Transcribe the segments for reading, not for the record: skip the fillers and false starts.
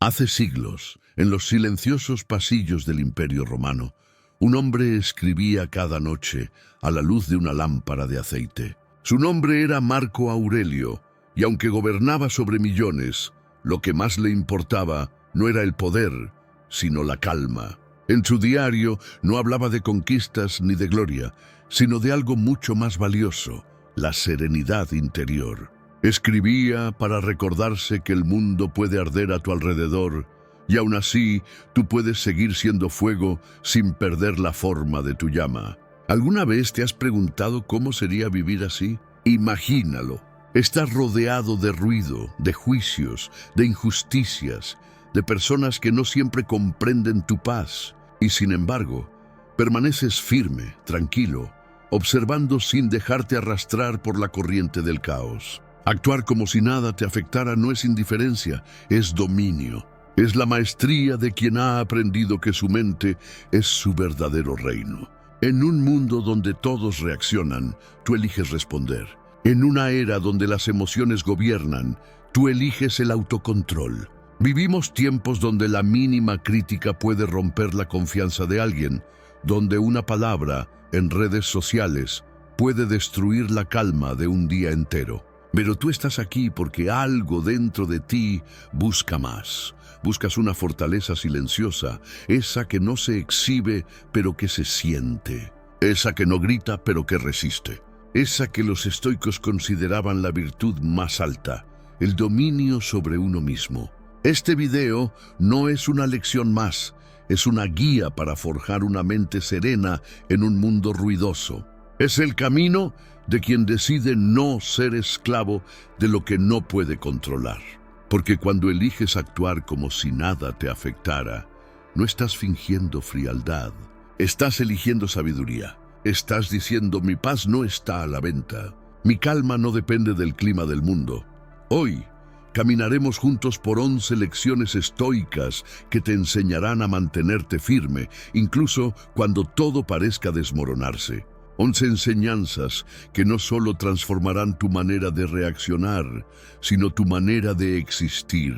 Hace siglos, en los silenciosos pasillos del Imperio Romano, un hombre escribía cada noche a la luz de una lámpara de aceite. Su nombre era Marco Aurelio, y aunque gobernaba sobre millones, lo que más le importaba no era el poder, sino la calma. En su diario no hablaba de conquistas ni de gloria, sino de algo mucho más valioso, la serenidad interior. Escribía para recordarse que el mundo puede arder a tu alrededor, y aún así tú puedes seguir siendo fuego sin perder la forma de tu llama. ¿Alguna vez te has preguntado cómo sería vivir así? Imagínalo. Estás rodeado de ruido, de juicios, de injusticias, de personas que no siempre comprenden tu paz, y sin embargo, permaneces firme, tranquilo, observando sin dejarte arrastrar por la corriente del caos. Actuar como si nada te afectara no es indiferencia, es dominio. Es la maestría de quien ha aprendido que su mente es su verdadero reino. En un mundo donde todos reaccionan, tú eliges responder. En una era donde las emociones gobiernan, tú eliges el autocontrol. Vivimos tiempos donde la mínima crítica puede romper la confianza de alguien, donde una palabra en redes sociales puede destruir la calma de un día entero. Pero tú estás aquí porque algo dentro de ti busca más. Buscas una fortaleza silenciosa, esa que no se exhibe, pero que se siente. Esa que no grita, pero que resiste. Esa que los estoicos consideraban la virtud más alta, el dominio sobre uno mismo. Este video no es una lección más, es una guía para forjar una mente serena en un mundo ruidoso. Es el camino de quien decide no ser esclavo de lo que no puede controlar. Porque cuando eliges actuar como si nada te afectara, no estás fingiendo frialdad, estás eligiendo sabiduría. Estás diciendo: mi paz no está a la venta, mi calma no depende del clima del mundo. Hoy caminaremos juntos por 11 lecciones estoicas que te enseñarán a mantenerte firme, incluso cuando todo parezca desmoronarse. 11 enseñanzas que no solo transformarán tu manera de reaccionar, sino tu manera de existir.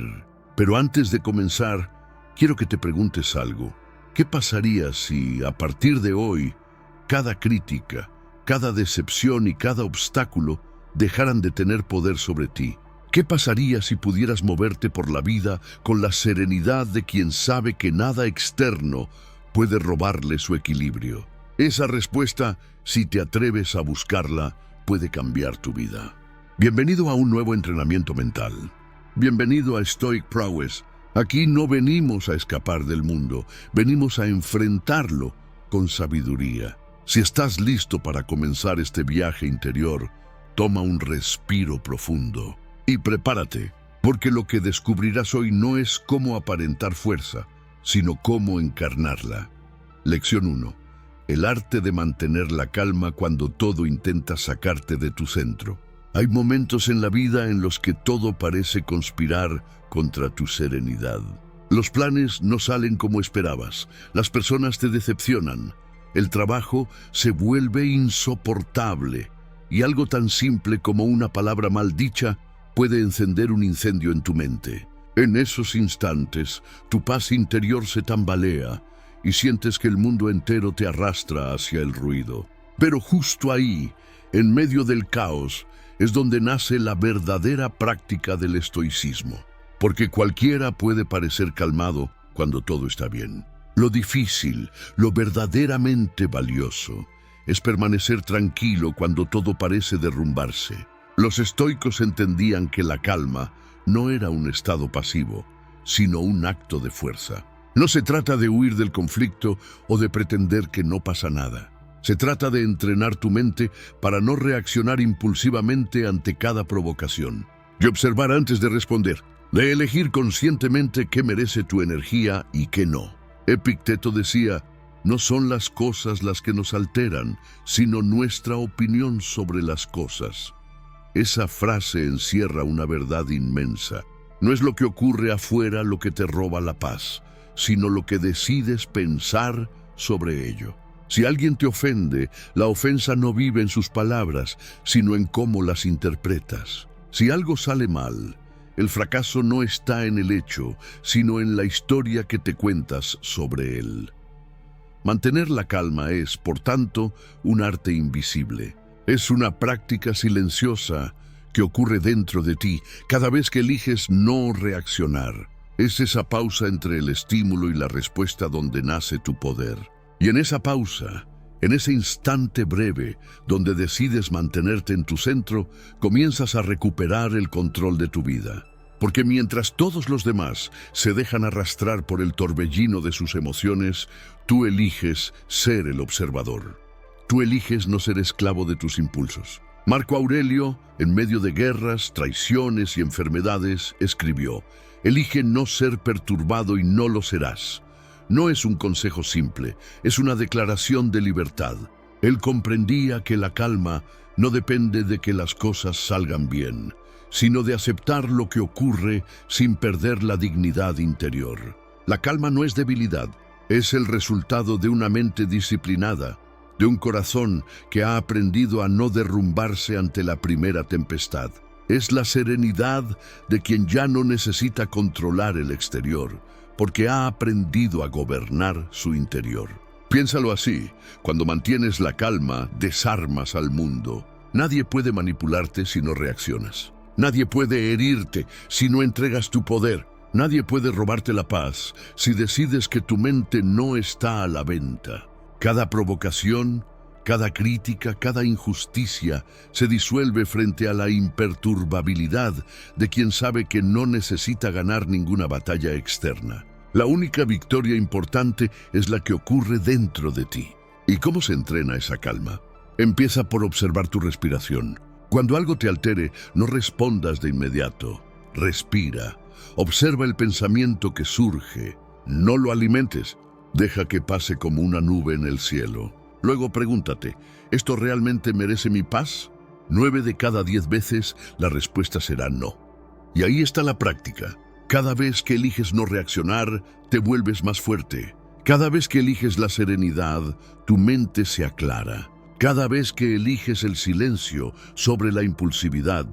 Pero antes de comenzar, quiero que te preguntes algo. ¿Qué pasaría si, a partir de hoy, cada crítica, cada decepción y cada obstáculo dejaran de tener poder sobre ti? ¿Qué pasaría si pudieras moverte por la vida con la serenidad de quien sabe que nada externo puede robarle su equilibrio? Esa respuesta, si te atreves a buscarla, puede cambiar tu vida. Bienvenido a un nuevo entrenamiento mental. Bienvenido a Stoic Prowess. Aquí no venimos a escapar del mundo, venimos a enfrentarlo con sabiduría. Si estás listo para comenzar este viaje interior, toma un respiro profundo y prepárate, porque lo que descubrirás hoy no es cómo aparentar fuerza, sino cómo encarnarla. Lección 1. El arte de mantener la calma cuando todo intenta sacarte de tu centro. Hay momentos en la vida en los que todo parece conspirar contra tu serenidad. Los planes no salen como esperabas, las personas te decepcionan, el trabajo se vuelve insoportable y algo tan simple como una palabra mal dicha puede encender un incendio en tu mente. En esos instantes, tu paz interior se tambalea y sientes que el mundo entero te arrastra hacia el ruido. Pero justo ahí, en medio del caos, es donde nace la verdadera práctica del estoicismo. Porque cualquiera puede parecer calmado cuando todo está bien. Lo difícil, lo verdaderamente valioso, es permanecer tranquilo cuando todo parece derrumbarse. Los estoicos entendían que la calma no era un estado pasivo, sino un acto de fuerza. No se trata de huir del conflicto o de pretender que no pasa nada. Se trata de entrenar tu mente para no reaccionar impulsivamente ante cada provocación. De observar antes de responder, de elegir conscientemente qué merece tu energía y qué no. Epicteto decía: no son las cosas las que nos alteran, sino nuestra opinión sobre las cosas. Esa frase encierra una verdad inmensa. No es lo que ocurre afuera lo que te roba la paz, sino lo que decides pensar sobre ello. Si alguien te ofende, la ofensa no vive en sus palabras, sino en cómo las interpretas. Si algo sale mal, El fracaso no está en el hecho, sino en la historia que te cuentas sobre él. Mantener la calma es, por tanto, un arte invisible. Es una práctica silenciosa que ocurre dentro de ti cada vez que eliges no reaccionar. Es esa pausa entre el estímulo y la respuesta donde nace tu poder. Y en esa pausa, en ese instante breve donde decides mantenerte en tu centro, comienzas a recuperar el control de tu vida. Porque mientras todos los demás se dejan arrastrar por el torbellino de sus emociones, tú eliges ser el observador. Tú eliges no ser esclavo de tus impulsos. Marco Aurelio, en medio de guerras, traiciones y enfermedades, escribió: «Elige no ser perturbado y no lo serás». No es un consejo simple, es una declaración de libertad. Él comprendía que la calma no depende de que las cosas salgan bien, sino de aceptar lo que ocurre sin perder la dignidad interior. La calma no es debilidad, es el resultado de una mente disciplinada, de un corazón que ha aprendido a no derrumbarse ante la primera tempestad. Es la serenidad de quien ya no necesita controlar el exterior, porque ha aprendido a gobernar su interior. Piénsalo así: cuando mantienes la calma, desarmas al mundo. Nadie puede manipularte si no reaccionas. Nadie puede herirte si no entregas tu poder. Nadie puede robarte la paz si decides que tu mente no está a la venta. Cada provocación, cada crítica, cada injusticia se disuelve frente a la imperturbabilidad de quien sabe que no necesita ganar ninguna batalla externa. La única victoria importante es la que ocurre dentro de ti. ¿Y cómo se entrena esa calma? Empieza por observar tu respiración. Cuando algo te altere, no respondas de inmediato. Respira. Observa el pensamiento que surge. No lo alimentes. Deja que pase como una nube en el cielo. Luego pregúntate: ¿esto realmente merece mi paz? 9 de cada 10 veces la respuesta será no. Y ahí está la práctica. Cada vez que eliges no reaccionar, te vuelves más fuerte. Cada vez que eliges la serenidad, tu mente se aclara. Cada vez que eliges el silencio sobre la impulsividad,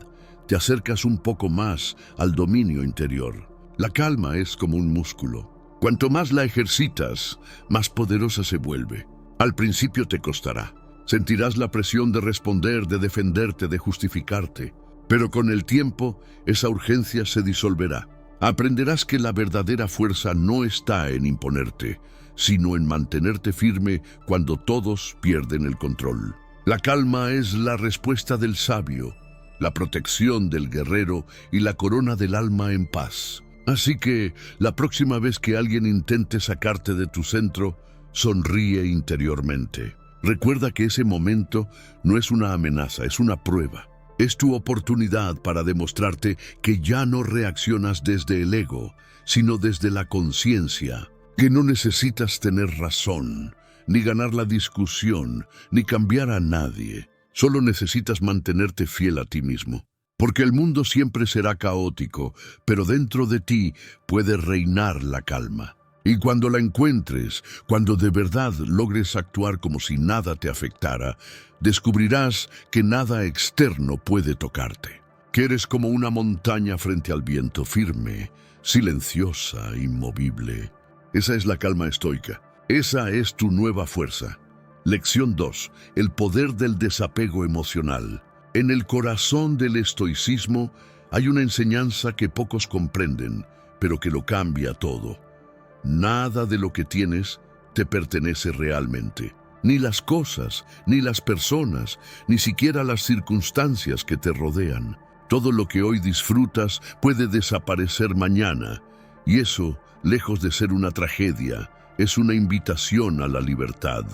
te acercas un poco más al dominio interior. La calma es como un músculo. Cuanto más la ejercitas, más poderosa se vuelve. Al principio te costará. Sentirás la presión de responder, de defenderte, de justificarte. Pero con el tiempo, esa urgencia se disolverá. Aprenderás que la verdadera fuerza no está en imponerte, sino en mantenerte firme cuando todos pierden el control. La calma es la respuesta del sabio, la protección del guerrero y la corona del alma en paz. Así que, la próxima vez que alguien intente sacarte de tu centro, sonríe interiormente. Recuerda que ese momento no es una amenaza, es una prueba. Es tu oportunidad para demostrarte que ya no reaccionas desde el ego, sino desde la conciencia, que no necesitas tener razón, ni ganar la discusión, ni cambiar a nadie. Solo necesitas mantenerte fiel a ti mismo. Porque el mundo siempre será caótico, pero dentro de ti puede reinar la calma. Y cuando la encuentres, cuando de verdad logres actuar como si nada te afectara, descubrirás que nada externo puede tocarte. Que eres como una montaña frente al viento, firme, silenciosa, inmovible. Esa es la calma estoica. Esa es tu nueva fuerza. Lección 2. El poder del desapego emocional. En el corazón del estoicismo hay una enseñanza que pocos comprenden, pero que lo cambia todo. Nada de lo que tienes te pertenece realmente. Ni las cosas, ni las personas, ni siquiera las circunstancias que te rodean. Todo lo que hoy disfrutas puede desaparecer mañana, y eso, lejos de ser una tragedia, es una invitación a la libertad.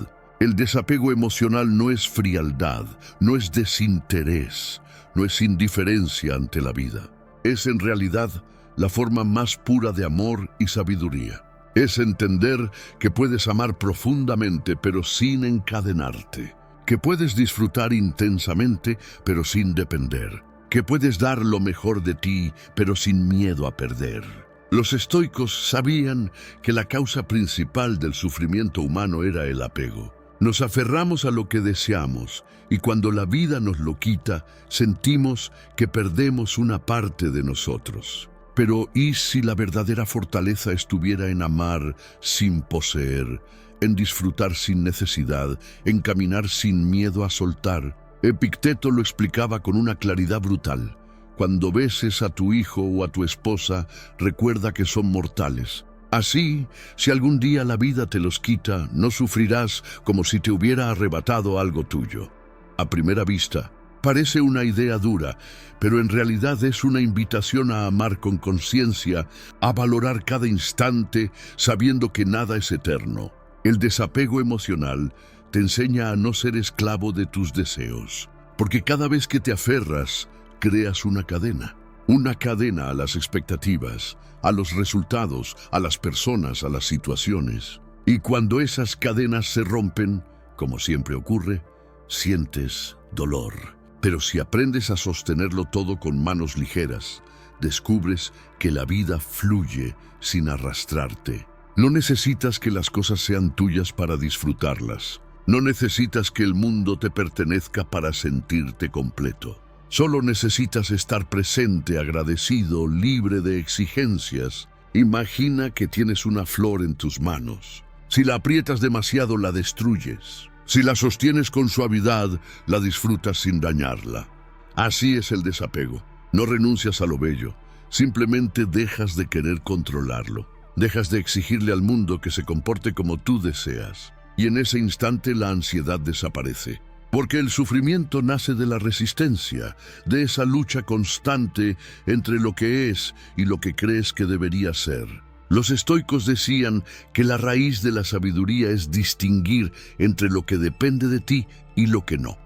El desapego emocional no es frialdad, no es desinterés, no es indiferencia ante la vida. Es en realidad la forma más pura de amor y sabiduría. Es entender que puedes amar profundamente pero sin encadenarte, que puedes disfrutar intensamente pero sin depender, que puedes dar lo mejor de ti pero sin miedo a perder. Los estoicos sabían que la causa principal del sufrimiento humano era el apego. Nos aferramos a lo que deseamos y cuando la vida nos lo quita, sentimos que perdemos una parte de nosotros. Pero ¿y si la verdadera fortaleza estuviera en amar sin poseer, en disfrutar sin necesidad, en caminar sin miedo a soltar? Epicteto lo explicaba con una claridad brutal. Cuando beses a tu hijo o a tu esposa, recuerda que son mortales. Así, si algún día la vida te los quita, no sufrirás como si te hubiera arrebatado algo tuyo. A primera vista, parece una idea dura, pero en realidad es una invitación a amar con conciencia, a valorar cada instante sabiendo que nada es eterno. El desapego emocional te enseña a no ser esclavo de tus deseos, porque cada vez que te aferras, creas una cadena a las expectativas, a los resultados, a las personas, a las situaciones. Y cuando esas cadenas se rompen, como siempre ocurre, sientes dolor. Pero si aprendes a sostenerlo todo con manos ligeras, descubres que la vida fluye sin arrastrarte. No necesitas que las cosas sean tuyas para disfrutarlas. No necesitas que el mundo te pertenezca para sentirte completo. Solo necesitas estar presente, agradecido, libre de exigencias. Imagina que tienes una flor en tus manos. Si la aprietas demasiado, la destruyes. Si la sostienes con suavidad, la disfrutas sin dañarla. Así es el desapego. No renuncias a lo bello. Simplemente dejas de querer controlarlo. Dejas de exigirle al mundo que se comporte como tú deseas. Y en ese instante la ansiedad desaparece. Porque el sufrimiento nace de la resistencia, de esa lucha constante entre lo que es y lo que crees que debería ser. Los estoicos decían que la raíz de la sabiduría es distinguir entre lo que depende de ti y lo que no.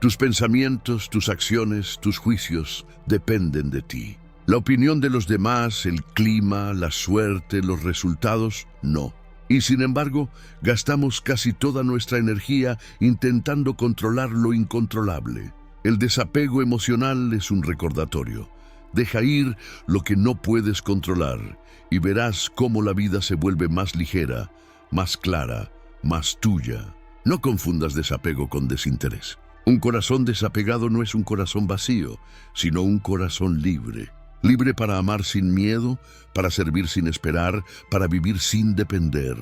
Tus pensamientos, tus acciones, tus juicios dependen de ti. La opinión de los demás, el clima, la suerte, los resultados, no. Y sin embargo, gastamos casi toda nuestra energía intentando controlar lo incontrolable. El desapego emocional es un recordatorio. Deja ir lo que no puedes controlar y verás cómo la vida se vuelve más ligera, más clara, más tuya. No confundas desapego con desinterés. Un corazón desapegado no es un corazón vacío, sino un corazón libre. Libre para amar sin miedo, para servir sin esperar, para vivir sin depender.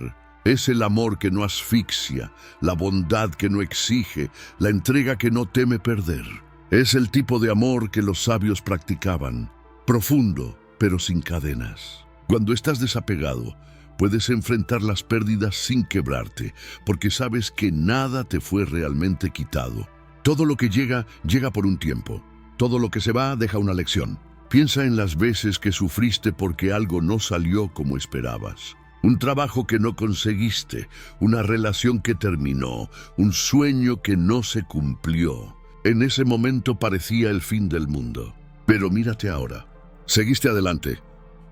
Es el amor que no asfixia, la bondad que no exige, la entrega que no teme perder. Es el tipo de amor que los sabios practicaban, profundo, pero sin cadenas. Cuando estás desapegado, puedes enfrentar las pérdidas sin quebrarte, porque sabes que nada te fue realmente quitado. Todo lo que llega, llega por un tiempo. Todo lo que se va, deja una lección. Piensa en las veces que sufriste porque algo no salió como esperabas. Un trabajo que no conseguiste, una relación que terminó, un sueño que no se cumplió. En ese momento parecía el fin del mundo. Pero mírate ahora. Seguiste adelante.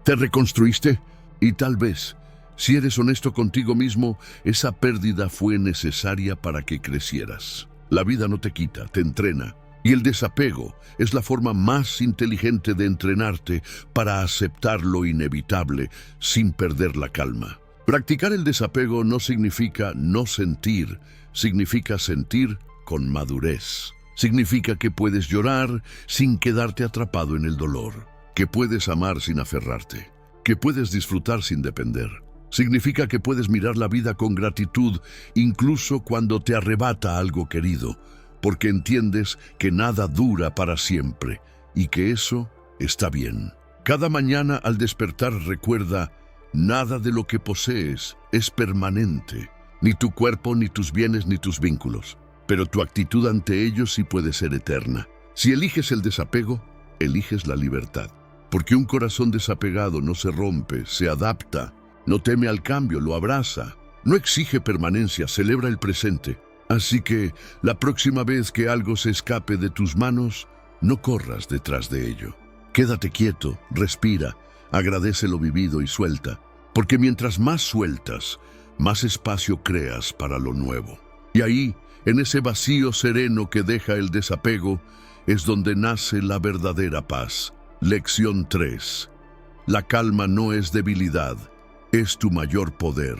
Te reconstruiste y tal vez, si eres honesto contigo mismo, esa pérdida fue necesaria para que crecieras. La vida no te quita, te entrena. Y el desapego es la forma más inteligente de entrenarte para aceptar lo inevitable sin perder la calma. Practicar el desapego no significa no sentir, significa sentir con madurez. Significa que puedes llorar sin quedarte atrapado en el dolor, que puedes amar sin aferrarte, que puedes disfrutar sin depender. Significa que puedes mirar la vida con gratitud incluso cuando te arrebata algo querido, porque entiendes que nada dura para siempre y que eso está bien. Cada mañana al despertar recuerda, nada de lo que posees es permanente, ni tu cuerpo, ni tus bienes, ni tus vínculos, pero tu actitud ante ellos sí puede ser eterna. Si eliges el desapego, eliges la libertad, porque un corazón desapegado no se rompe, se adapta, no teme al cambio, lo abraza, no exige permanencia, celebra el presente. Así que, la próxima vez que algo se escape de tus manos, no corras detrás de ello. Quédate quieto, respira, agradece lo vivido y suelta, porque mientras más sueltas, más espacio creas para lo nuevo. Y ahí, en ese vacío sereno que deja el desapego, es donde nace la verdadera paz. Lección 3. La calma no es debilidad, es tu mayor poder.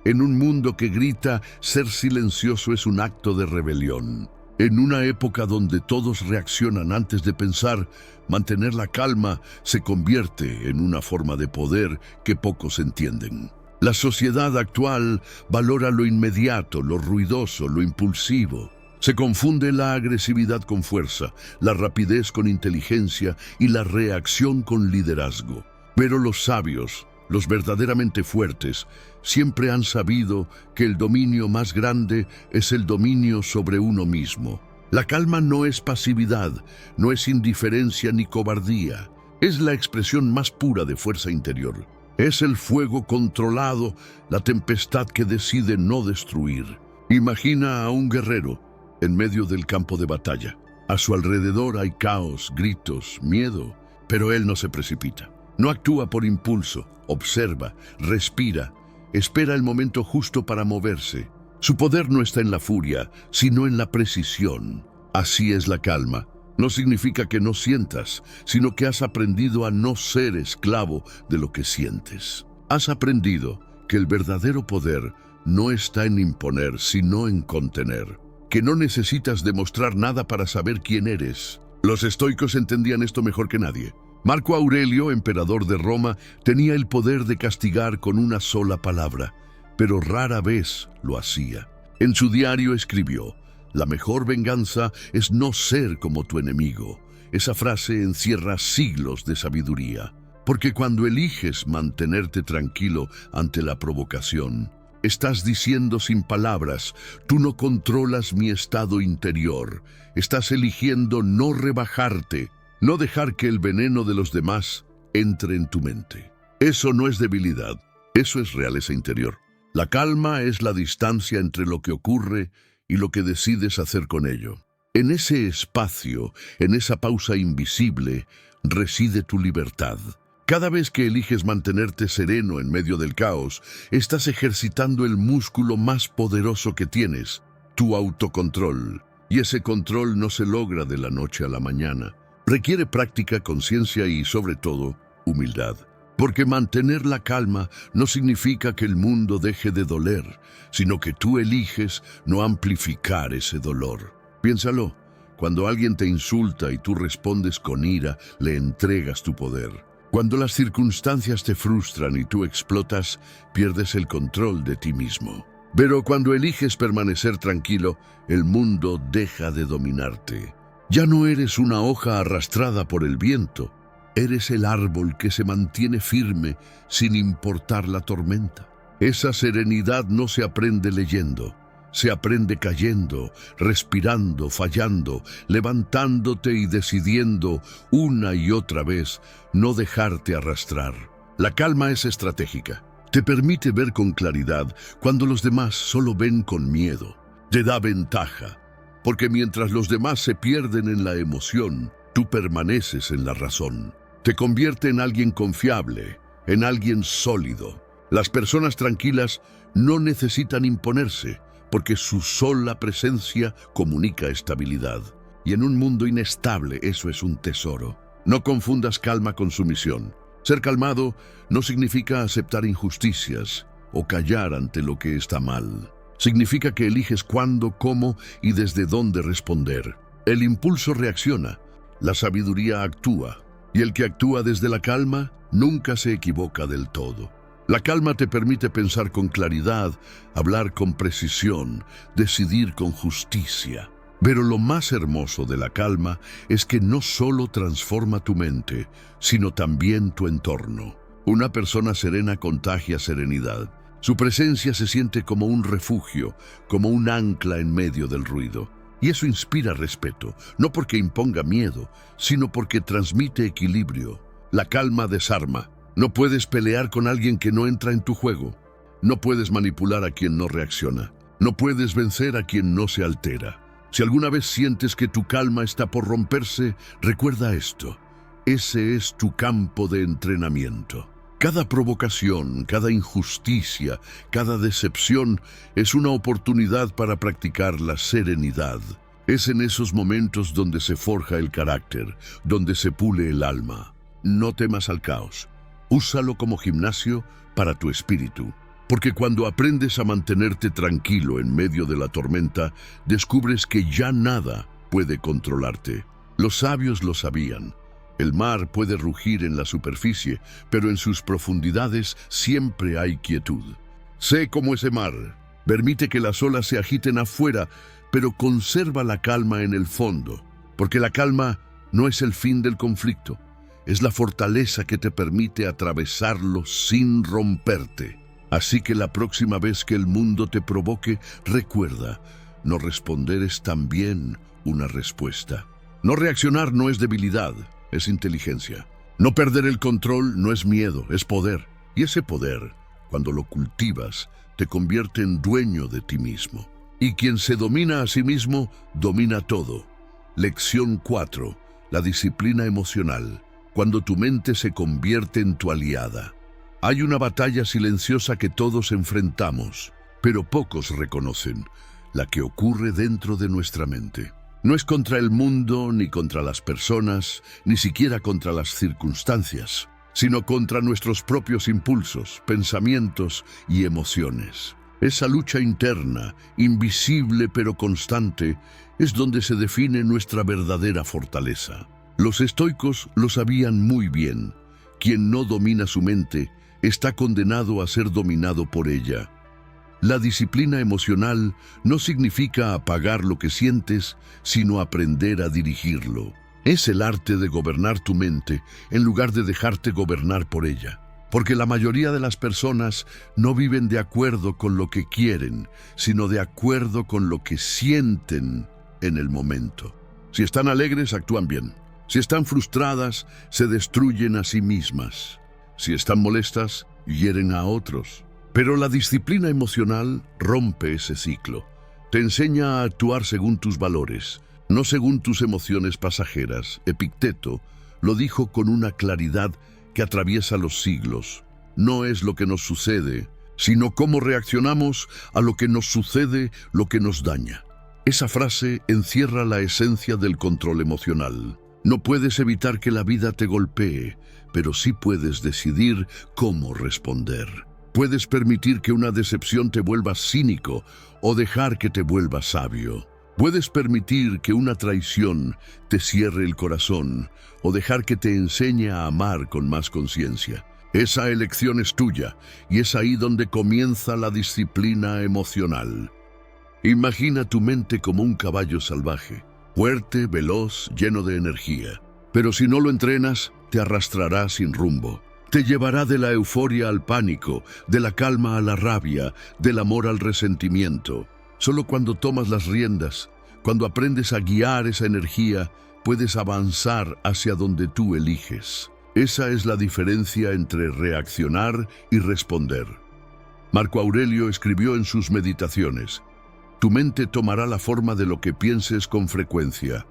En un mundo que grita, ser silencioso es un acto de rebelión. En una época donde todos reaccionan antes de pensar, mantener la calma se convierte en una forma de poder que pocos entienden. La sociedad actual valora lo inmediato, lo ruidoso, lo impulsivo. Se confunde la agresividad con fuerza, la rapidez con inteligencia y la reacción con liderazgo. Pero los sabios, los verdaderamente fuertes, siempre han sabido que el dominio más grande es el dominio sobre uno mismo. La calma no es pasividad, no es indiferencia ni cobardía. Es la expresión más pura de fuerza interior. Es el fuego controlado, la tempestad que decide no destruir. Imagina a un guerrero en medio del campo de batalla. A su alrededor hay caos, gritos, miedo, pero él no se precipita. No actúa por impulso, observa, respira, espera el momento justo para moverse. Su poder no está en la furia, sino en la precisión. Así es la calma. No significa que no sientas, sino que has aprendido a no ser esclavo de lo que sientes. Has aprendido que el verdadero poder no está en imponer, sino en contener. Que no necesitas demostrar nada para saber quién eres. Los estoicos entendían esto mejor que nadie. Marco Aurelio, emperador de Roma, tenía el poder de castigar con una sola palabra, pero rara vez lo hacía. En su diario escribió: «La mejor venganza es no ser como tu enemigo». Esa frase encierra siglos de sabiduría, porque cuando eliges mantenerte tranquilo ante la provocación, estás diciendo sin palabras: tú no controlas mi estado interior. Estás eligiendo no rebajarte, no dejar que el veneno de los demás entre en tu mente. Eso no es debilidad, eso es realeza interior. La calma es la distancia entre lo que ocurre y lo que decides hacer con ello. En ese espacio, en esa pausa invisible, reside tu libertad. Cada vez que eliges mantenerte sereno en medio del caos, estás ejercitando el músculo más poderoso que tienes, tu autocontrol. Y ese control no se logra de la noche a la mañana. Requiere práctica, conciencia y, sobre todo, humildad. Porque mantener la calma no significa que el mundo deje de doler, sino que tú eliges no amplificar ese dolor. Piénsalo, cuando alguien te insulta y tú respondes con ira, le entregas tu poder. Cuando las circunstancias te frustran y tú explotas, pierdes el control de ti mismo. Pero cuando eliges permanecer tranquilo, el mundo deja de dominarte. Ya no eres una hoja arrastrada por el viento. Eres el árbol que se mantiene firme sin importar la tormenta. Esa serenidad no se aprende leyendo. Se aprende cayendo, respirando, fallando, levantándote y decidiendo una y otra vez no dejarte arrastrar. La calma es estratégica. Te permite ver con claridad cuando los demás solo ven con miedo. Te da ventaja, porque mientras los demás se pierden en la emoción, tú permaneces en la razón. Te convierte en alguien confiable, en alguien sólido. Las personas tranquilas no necesitan imponerse, porque su sola presencia comunica estabilidad. Y en un mundo inestable eso es un tesoro. No confundas calma con sumisión. Ser calmado no significa aceptar injusticias o callar ante lo que está mal. Significa que eliges cuándo, cómo y desde dónde responder. El impulso reacciona, la sabiduría actúa, y el que actúa desde la calma nunca se equivoca del todo. La calma te permite pensar con claridad, hablar con precisión, decidir con justicia. Pero lo más hermoso de la calma es que no solo transforma tu mente, sino también tu entorno. Una persona serena contagia serenidad. Su presencia se siente como un refugio, como un ancla en medio del ruido. Y eso inspira respeto, no porque imponga miedo, sino porque transmite equilibrio. La calma desarma. No puedes pelear con alguien que no entra en tu juego. No puedes manipular a quien no reacciona. No puedes vencer a quien no se altera. Si alguna vez sientes que tu calma está por romperse, recuerda esto. Ese es tu campo de entrenamiento. Cada provocación, cada injusticia, cada decepción es una oportunidad para practicar la serenidad. Es en esos momentos donde se forja el carácter, donde se pule el alma. No temas al caos. Úsalo como gimnasio para tu espíritu. Porque cuando aprendes a mantenerte tranquilo en medio de la tormenta, descubres que ya nada puede controlarte. Los sabios lo sabían. El mar puede rugir en la superficie, pero en sus profundidades siempre hay quietud. Sé como ese mar. Permite que las olas se agiten afuera, pero conserva la calma en el fondo. Porque la calma no es el fin del conflicto. Es la fortaleza que te permite atravesarlo sin romperte. Así que la próxima vez que el mundo te provoque, recuerda, no responder es también una respuesta. No reaccionar no es debilidad, es inteligencia. No perder el control no es miedo, es poder. Y ese poder, cuando lo cultivas, te convierte en dueño de ti mismo. Y quien se domina a sí mismo, domina todo. Lección 4. La disciplina emocional. Cuando tu mente se convierte en tu aliada. Hay una batalla silenciosa que todos enfrentamos, pero pocos reconocen, la que ocurre dentro de nuestra mente. No es contra el mundo, ni contra las personas, ni siquiera contra las circunstancias, sino contra nuestros propios impulsos, pensamientos y emociones. Esa lucha interna, invisible pero constante, es donde se define nuestra verdadera fortaleza. Los estoicos lo sabían muy bien. Quien no domina su mente, está condenado a ser dominado por ella. La disciplina emocional no significa apagar lo que sientes, sino aprender a dirigirlo. Es el arte de gobernar tu mente en lugar de dejarte gobernar por ella. Porque la mayoría de las personas no viven de acuerdo con lo que quieren, sino de acuerdo con lo que sienten en el momento. Si están alegres, actúan bien. Si están frustradas, se destruyen a sí mismas. Si están molestas, hieren a otros. Pero la disciplina emocional rompe ese ciclo. Te enseña a actuar según tus valores, no según tus emociones pasajeras. Epicteto lo dijo con una claridad que atraviesa los siglos. No es lo que nos sucede, sino cómo reaccionamos a lo que nos sucede, lo que nos daña. Esa frase encierra la esencia del control emocional. No puedes evitar que la vida te golpee, pero sí puedes decidir cómo responder. Puedes permitir que una decepción te vuelva cínico o dejar que te vuelva sabio. Puedes permitir que una traición te cierre el corazón o dejar que te enseñe a amar con más conciencia. Esa elección es tuya y es ahí donde comienza la disciplina emocional. Imagina tu mente como un caballo salvaje, fuerte, veloz, lleno de energía. Pero si no lo entrenas, te arrastrará sin rumbo. Te llevará de la euforia al pánico, de la calma a la rabia, del amor al resentimiento. Solo cuando tomas las riendas, cuando aprendes a guiar esa energía, puedes avanzar hacia donde tú eliges. Esa es la diferencia entre reaccionar y responder. Marco Aurelio escribió en sus meditaciones: tu mente tomará la forma de lo que pienses con frecuencia.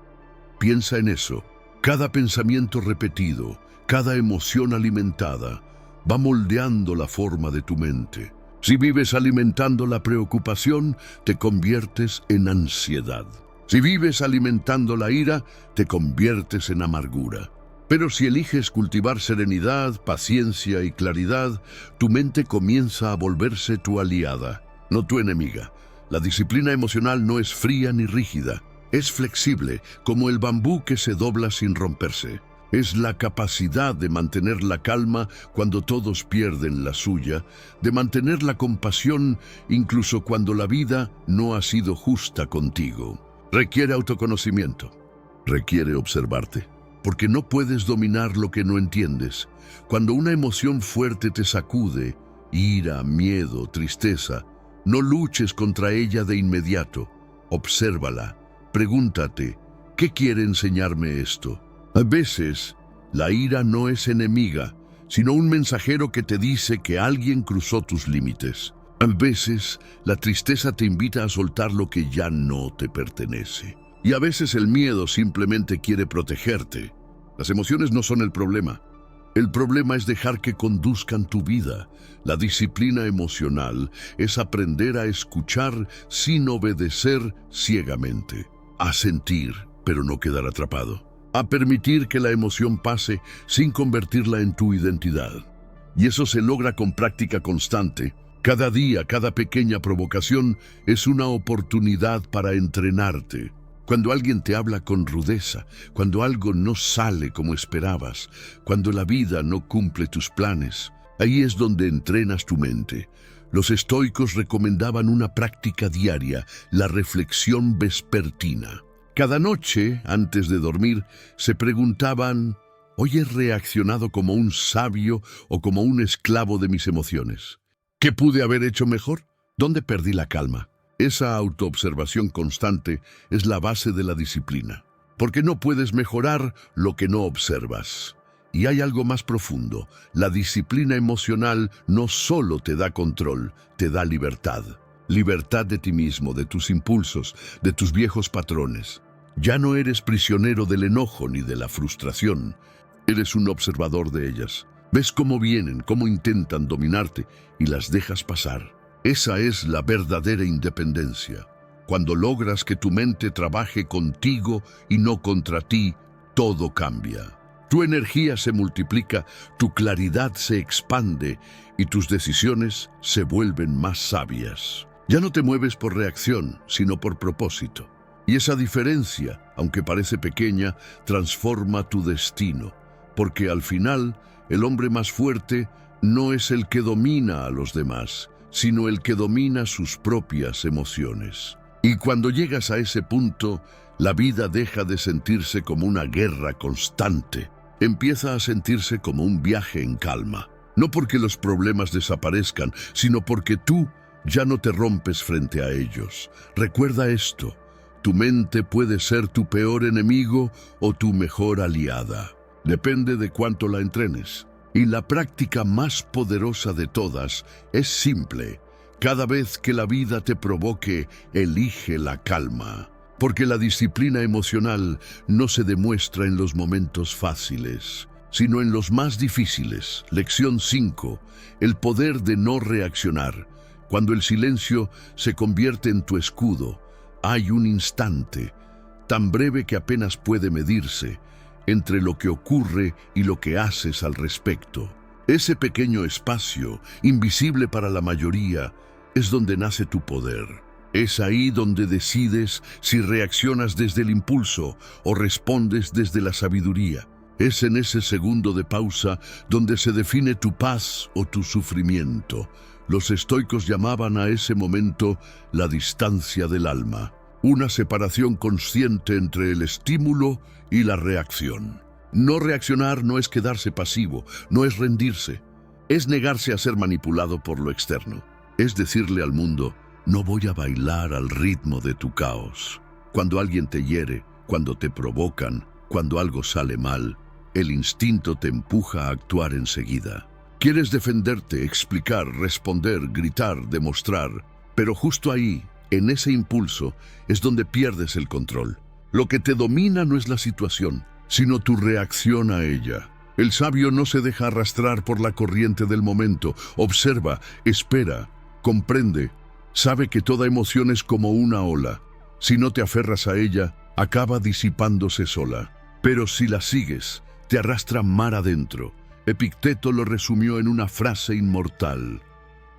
Piensa en eso. Cada pensamiento repetido, cada emoción alimentada, va moldeando la forma de tu mente. Si vives alimentando la preocupación, te conviertes en ansiedad. Si vives alimentando la ira, te conviertes en amargura. Pero si eliges cultivar serenidad, paciencia y claridad, tu mente comienza a volverse tu aliada, no tu enemiga. La disciplina emocional no es fría ni rígida. Es flexible, como el bambú que se dobla sin romperse. Es la capacidad de mantener la calma cuando todos pierden la suya, de mantener la compasión incluso cuando la vida no ha sido justa contigo. Requiere autoconocimiento, requiere observarte, porque no puedes dominar lo que no entiendes. Cuando una emoción fuerte te sacude, ira, miedo, tristeza, no luches contra ella de inmediato, obsérvala. Pregúntate, ¿qué quiere enseñarme esto? A veces, la ira no es enemiga, sino un mensajero que te dice que alguien cruzó tus límites. A veces, la tristeza te invita a soltar lo que ya no te pertenece. Y a veces el miedo simplemente quiere protegerte. Las emociones no son el problema. El problema es dejar que conduzcan tu vida. La disciplina emocional es aprender a escuchar sin obedecer ciegamente. A sentir, pero no quedar atrapado. A permitir que la emoción pase sin convertirla en tu identidad. Y eso se logra con práctica constante, Cada día, cada pequeña provocación es una oportunidad para entrenarte. Cuando alguien te habla con rudeza, cuando algo no sale como esperabas, cuando la vida no cumple tus planes, ahí es donde entrenas tu mente. Los estoicos recomendaban una práctica diaria, la reflexión vespertina. Cada noche, antes de dormir, se preguntaban: ¿hoy he reaccionado como un sabio o como un esclavo de mis emociones? ¿Qué pude haber hecho mejor? ¿Dónde perdí la calma? Esa autoobservación constante es la base de la disciplina, porque no puedes mejorar lo que no observas. Y hay algo más profundo: la disciplina emocional no solo te da control, te da libertad. Libertad de ti mismo, de tus impulsos, de tus viejos patrones. Ya no eres prisionero del enojo ni de la frustración. Eres un observador de ellas. Ves cómo vienen, cómo intentan dominarte y las dejas pasar. Esa es la verdadera independencia. Cuando logras que tu mente trabaje contigo y no contra ti, todo cambia. Tu energía se multiplica, tu claridad se expande y tus decisiones se vuelven más sabias. Ya no te mueves por reacción, sino por propósito. Y esa diferencia, aunque parece pequeña, transforma tu destino, porque al final, el hombre más fuerte no es el que domina a los demás, sino el que domina sus propias emociones. Y cuando llegas a ese punto, la vida deja de sentirse como una guerra constante. Empieza a sentirse como un viaje en calma. No porque los problemas desaparezcan, sino porque tú ya no te rompes frente a ellos. Recuerda esto: tu mente puede ser tu peor enemigo o tu mejor aliada. Depende de cuánto la entrenes. Y la práctica más poderosa de todas es simple. Cada vez que la vida te provoque, elige la calma. Porque la disciplina emocional no se demuestra en los momentos fáciles, sino en los más difíciles. Lección 5. El poder de no reaccionar. Cuando el silencio se convierte en tu escudo, hay un instante, tan breve que apenas puede medirse, entre lo que ocurre y lo que haces al respecto. Ese pequeño espacio, invisible para la mayoría, es donde nace tu poder. Es ahí donde decides si reaccionas desde el impulso o respondes desde la sabiduría. Es en ese segundo de pausa donde se define tu paz o tu sufrimiento. Los estoicos llamaban a ese momento la distancia del alma, una separación consciente entre el estímulo y la reacción. No reaccionar no es quedarse pasivo, no es rendirse, es negarse a ser manipulado por lo externo. Es decirle al mundo: no voy a bailar al ritmo de tu caos. Cuando alguien te hiere, cuando te provocan, cuando algo sale mal, el instinto te empuja a actuar enseguida. Quieres defenderte, explicar, responder, gritar, demostrar, pero justo ahí, en ese impulso, es donde pierdes el control. Lo que te domina no es la situación, sino tu reacción a ella. El sabio no se deja arrastrar por la corriente del momento. Observa, espera, comprende. Sabe que toda emoción es como una ola. Si no te aferras a ella, acaba disipándose sola. Pero si la sigues, te arrastra mar adentro. Epicteto lo resumió en una frase inmortal: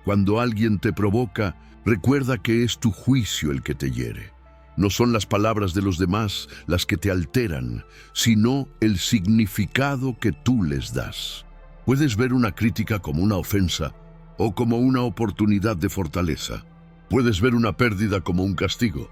cuando alguien te provoca, recuerda que es tu juicio el que te hiere. No son las palabras de los demás las que te alteran, sino el significado que tú les das. Puedes ver una crítica como una ofensa o como una oportunidad de fortaleza. Puedes ver una pérdida como un castigo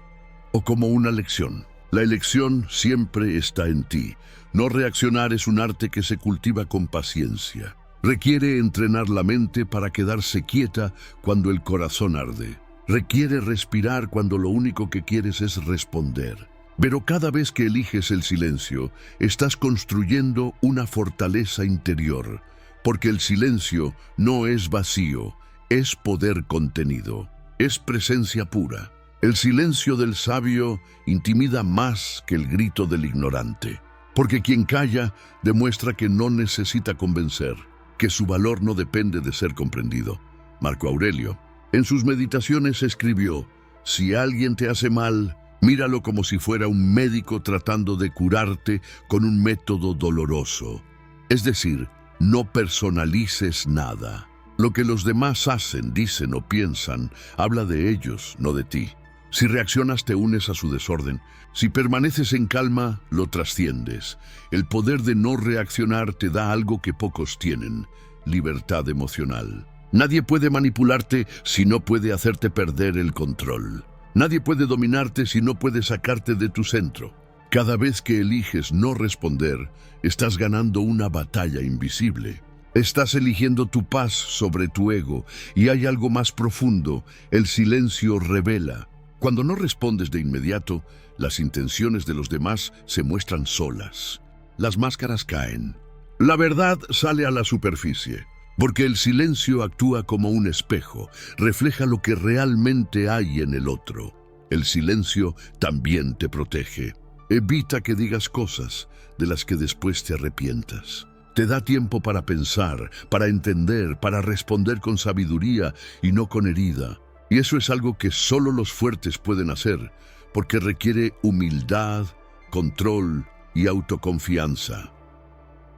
o como una lección. La elección siempre está en ti. No reaccionar es un arte que se cultiva con paciencia. Requiere entrenar la mente para quedarse quieta cuando el corazón arde. Requiere respirar cuando lo único que quieres es responder. Pero cada vez que eliges el silencio, estás construyendo una fortaleza interior, porque el silencio no es vacío, es poder contenido, es presencia pura. El silencio del sabio intimida más que el grito del ignorante, porque quien calla demuestra que no necesita convencer, que su valor no depende de ser comprendido. Marco Aurelio, en sus meditaciones, escribió: si alguien te hace mal, míralo como si fuera un médico tratando de curarte con un método doloroso. Es decir, no personalices nada. Lo que los demás hacen, dicen o piensan, habla de ellos, no de ti. Si reaccionas, te unes a su desorden. Si permaneces en calma, lo trasciendes. El poder de no reaccionar te da algo que pocos tienen: libertad emocional. Nadie puede manipularte si no puede hacerte perder el control. Nadie puede dominarte si no puede sacarte de tu centro. Cada vez que eliges no responder, estás ganando una batalla invisible. Estás eligiendo tu paz sobre tu ego, y hay algo más profundo: el silencio revela. Cuando no respondes de inmediato, las intenciones de los demás se muestran solas. Las máscaras caen. La verdad sale a la superficie, porque el silencio actúa como un espejo, refleja lo que realmente hay en el otro. El silencio también te protege. Evita que digas cosas de las que después te arrepientas. Te da tiempo para pensar, para entender, para responder con sabiduría y no con herida. Y eso es algo que solo los fuertes pueden hacer, porque requiere humildad, control y autoconfianza.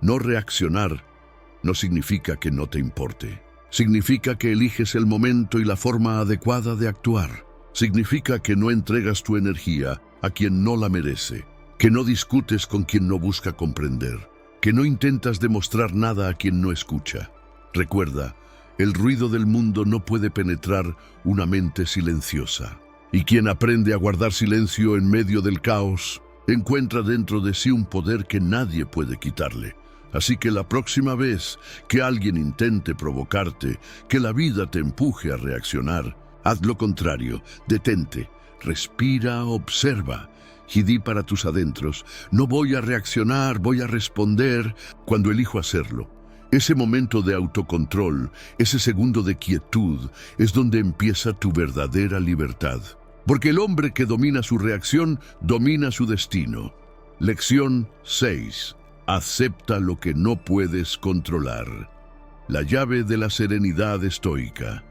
No reaccionar no significa que no te importe. Significa que eliges el momento y la forma adecuada de actuar. Significa que no entregas tu energía a quien no la merece, que no discutes con quien no busca comprender, que no intentas demostrar nada a quien no escucha. Recuerda, el ruido del mundo no puede penetrar una mente silenciosa. Y quien aprende a guardar silencio en medio del caos, encuentra dentro de sí un poder que nadie puede quitarle. Así que la próxima vez que alguien intente provocarte, que la vida te empuje a reaccionar, haz lo contrario. Detente, respira, observa y di para tus adentros: no voy a reaccionar, voy a responder. Cuando elijo hacerlo, ese momento de autocontrol, ese segundo de quietud, es donde empieza tu verdadera libertad. Porque el hombre que domina su reacción, domina su destino. Lección 6. Acepta lo que no puedes controlar. La llave de la serenidad estoica.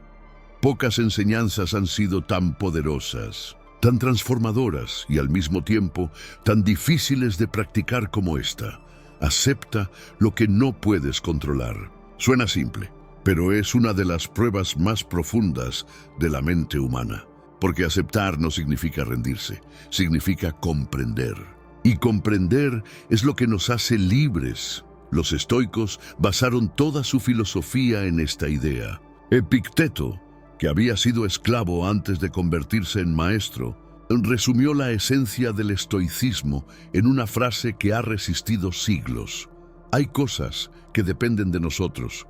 Pocas enseñanzas han sido tan poderosas, tan transformadoras y al mismo tiempo tan difíciles de practicar como esta. Acepta lo que no puedes controlar. Suena simple, pero es una de las pruebas más profundas de la mente humana. Porque aceptar no significa rendirse, significa comprender. Y comprender es lo que nos hace libres. Los estoicos basaron toda su filosofía en esta idea. Epicteto, que había sido esclavo antes de convertirse en maestro, resumió la esencia del estoicismo en una frase que ha resistido siglos: hay cosas que dependen de nosotros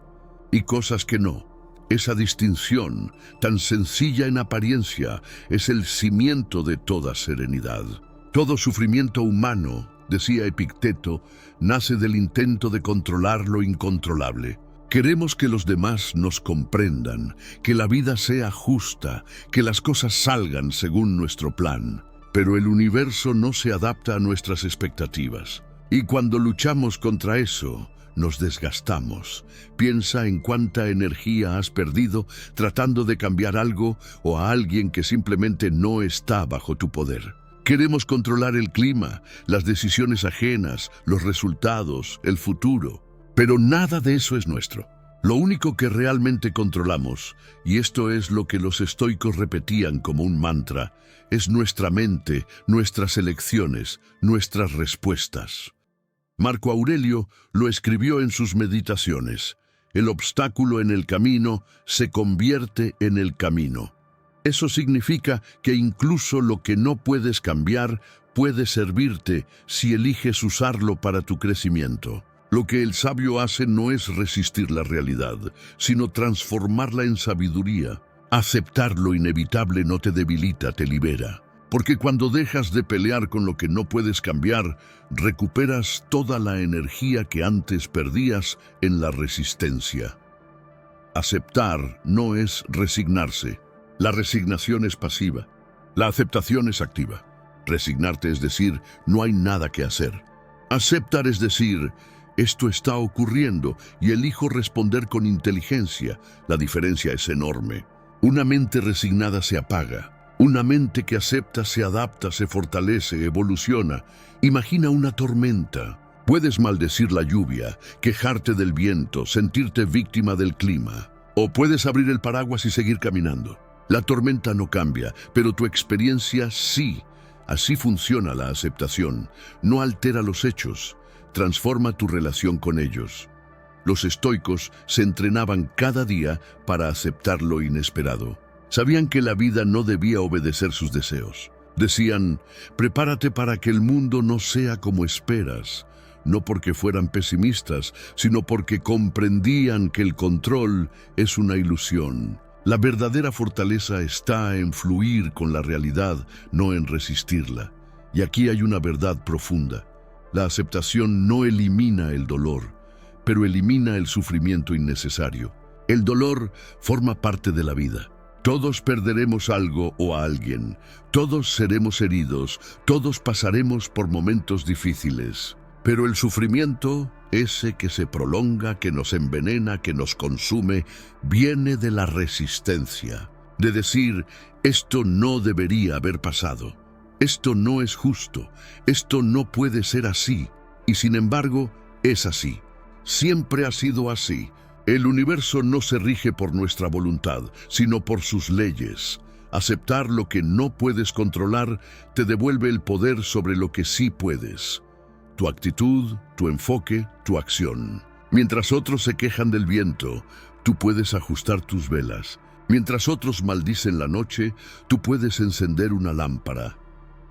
y cosas que no. Esa distinción, tan sencilla en apariencia, es el cimiento de toda serenidad. Todo sufrimiento humano, decía Epicteto, nace del intento de controlar lo incontrolable. Queremos que los demás nos comprendan, que la vida sea justa, que las cosas salgan según nuestro plan. Pero el universo no se adapta a nuestras expectativas. Y cuando luchamos contra eso, nos desgastamos. Piensa en cuánta energía has perdido tratando de cambiar algo o a alguien que simplemente no está bajo tu poder. Queremos controlar el clima, las decisiones ajenas, los resultados, el futuro. Pero nada de eso es nuestro. Lo único que realmente controlamos, y esto es lo que los estoicos repetían como un mantra, es nuestra mente, nuestras elecciones, nuestras respuestas. Marco Aurelio lo escribió en sus meditaciones: el obstáculo en el camino se convierte en el camino. Eso significa que incluso lo que no puedes cambiar puede servirte si eliges usarlo para tu crecimiento. Lo que el sabio hace no es resistir la realidad, sino transformarla en sabiduría. Aceptar lo inevitable no te debilita, te libera. Porque cuando dejas de pelear con lo que no puedes cambiar, recuperas toda la energía que antes perdías en la resistencia. Aceptar no es resignarse. La resignación es pasiva. La aceptación es activa. Resignarte es decir, no hay nada que hacer. Aceptar es decir, esto está ocurriendo y elijo responder con inteligencia. La diferencia es enorme. Una mente resignada se apaga. Una mente que acepta se adapta, se fortalece, evoluciona. Imagina una tormenta. Puedes maldecir la lluvia, quejarte del viento, sentirte víctima del clima. O puedes abrir el paraguas y seguir caminando. La tormenta no cambia, pero tu experiencia sí. Así funciona la aceptación. No altera los hechos, transforma tu relación con ellos. Los estoicos se entrenaban cada día para aceptar lo inesperado. Sabían que la vida no debía obedecer sus deseos. Decían, prepárate para que el mundo no sea como esperas. No porque fueran pesimistas, sino porque comprendían que el control es una ilusión. La verdadera fortaleza está en fluir con la realidad, no en resistirla. Y aquí hay una verdad profunda. La aceptación no elimina el dolor, pero elimina el sufrimiento innecesario. El dolor forma parte de la vida. Todos perderemos algo o a alguien. Todos seremos heridos. Todos pasaremos por momentos difíciles. Pero el sufrimiento, ese que se prolonga, que nos envenena, que nos consume, viene de la resistencia. De decir, esto no debería haber pasado. Esto no es justo. Esto no puede ser así. Y sin embargo, es así. Siempre ha sido así. El universo no se rige por nuestra voluntad, sino por sus leyes. Aceptar lo que no puedes controlar te devuelve el poder sobre lo que sí puedes. Tu actitud, tu enfoque, tu acción. Mientras otros se quejan del viento, tú puedes ajustar tus velas. Mientras otros maldicen la noche, tú puedes encender una lámpara.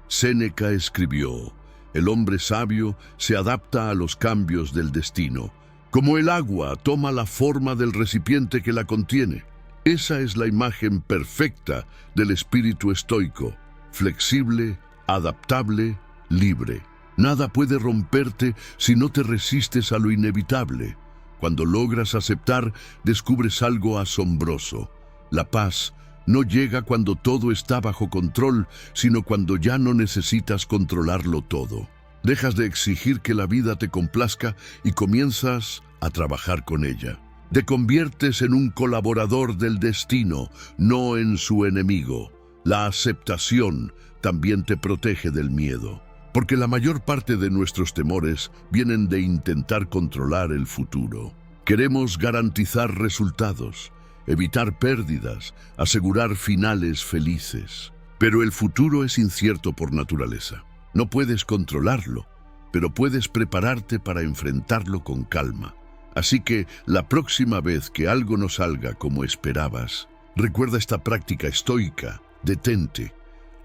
Séneca escribió, el hombre sabio se adapta a los cambios del destino. Como el agua toma la forma del recipiente que la contiene. Esa es la imagen perfecta del espíritu estoico, flexible, adaptable, libre. Nada puede romperte si no te resistes a lo inevitable. Cuando logras aceptar, descubres algo asombroso. La paz no llega cuando todo está bajo control, sino cuando ya no necesitas controlarlo todo. Dejas de exigir que la vida te complazca y comienzas a trabajar con ella. Te conviertes en un colaborador del destino, no en su enemigo. La aceptación también te protege del miedo. Porque la mayor parte de nuestros temores vienen de intentar controlar el futuro. Queremos garantizar resultados, evitar pérdidas, asegurar finales felices. Pero el futuro es incierto por naturaleza. No puedes controlarlo, pero puedes prepararte para enfrentarlo con calma. Así que la próxima vez que algo no salga como esperabas, recuerda esta práctica estoica, detente,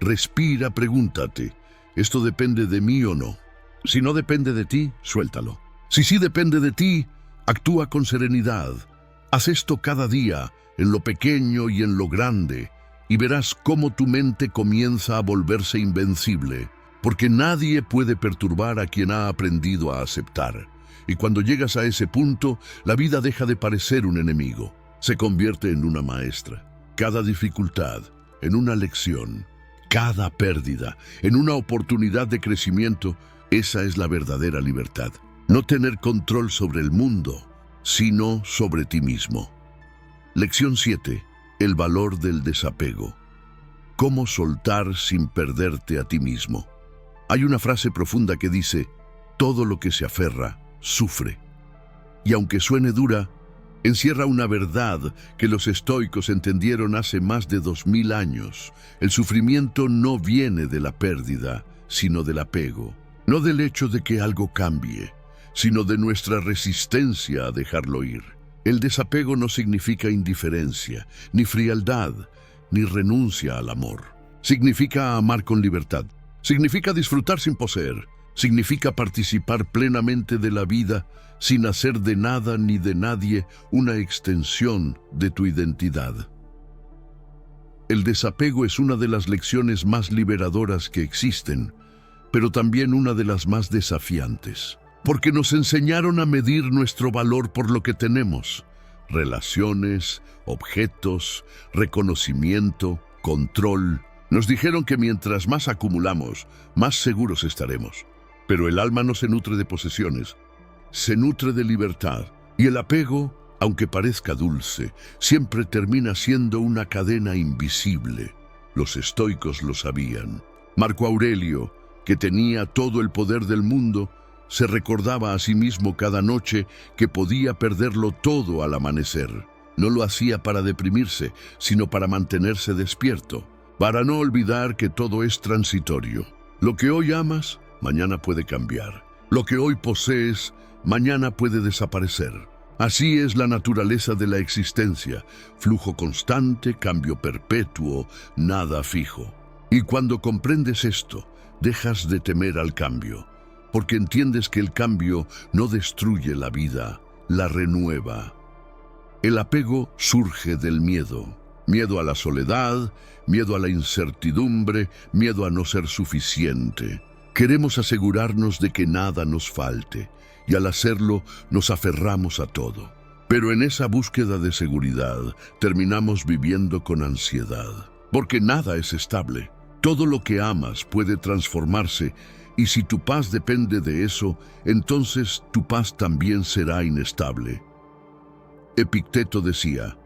respira, pregúntate, ¿esto depende de mí o no? Si no depende de ti, suéltalo. Si sí depende de ti, actúa con serenidad. Haz esto cada día, en lo pequeño y en lo grande, y verás cómo tu mente comienza a volverse invencible, porque nadie puede perturbar a quien ha aprendido a aceptar. Y cuando llegas a ese punto, la vida deja de parecer un enemigo. Se convierte en una maestra. Cada dificultad, en una lección. Cada pérdida, en una oportunidad de crecimiento. Esa es la verdadera libertad. No tener control sobre el mundo, sino sobre ti mismo. Lección 7. El valor del desapego. ¿Cómo soltar sin perderte a ti mismo? Hay una frase profunda que dice, todo lo que se aferra, sufre. Y aunque suene dura, encierra una verdad que los estoicos entendieron hace más de 2000 años. El sufrimiento no viene de la pérdida, sino del apego. No del hecho de que algo cambie, sino de nuestra resistencia a dejarlo ir. El desapego no significa indiferencia, ni frialdad, ni renuncia al amor. Significa amar con libertad. Significa disfrutar sin poseer. Significa participar plenamente de la vida sin hacer de nada ni de nadie una extensión de tu identidad. El desapego es una de las lecciones más liberadoras que existen, pero también una de las más desafiantes, porque nos enseñaron a medir nuestro valor por lo que tenemos: relaciones, objetos, reconocimiento, control. Nos dijeron que mientras más acumulamos, más seguros estaremos. Pero el alma no se nutre de posesiones, se nutre de libertad. Y el apego, aunque parezca dulce, siempre termina siendo una cadena invisible. Los estoicos lo sabían. Marco Aurelio, que tenía todo el poder del mundo, se recordaba a sí mismo cada noche que podía perderlo todo al amanecer. No lo hacía para deprimirse, sino para mantenerse despierto, para no olvidar que todo es transitorio. Lo que hoy amas, mañana puede cambiar. Lo que hoy posees, mañana puede desaparecer. Así es la naturaleza de la existencia, flujo constante, cambio perpetuo, nada fijo. Y cuando comprendes esto, dejas de temer al cambio, porque entiendes que el cambio no destruye la vida, la renueva. El apego surge del miedo. Miedo a la soledad, miedo a la incertidumbre, miedo a no ser suficiente. Queremos asegurarnos de que nada nos falte, y al hacerlo nos aferramos a todo. Pero en esa búsqueda de seguridad terminamos viviendo con ansiedad, porque nada es estable. Todo lo que amas puede transformarse, y si tu paz depende de eso, entonces tu paz también será inestable. Epicteto decía: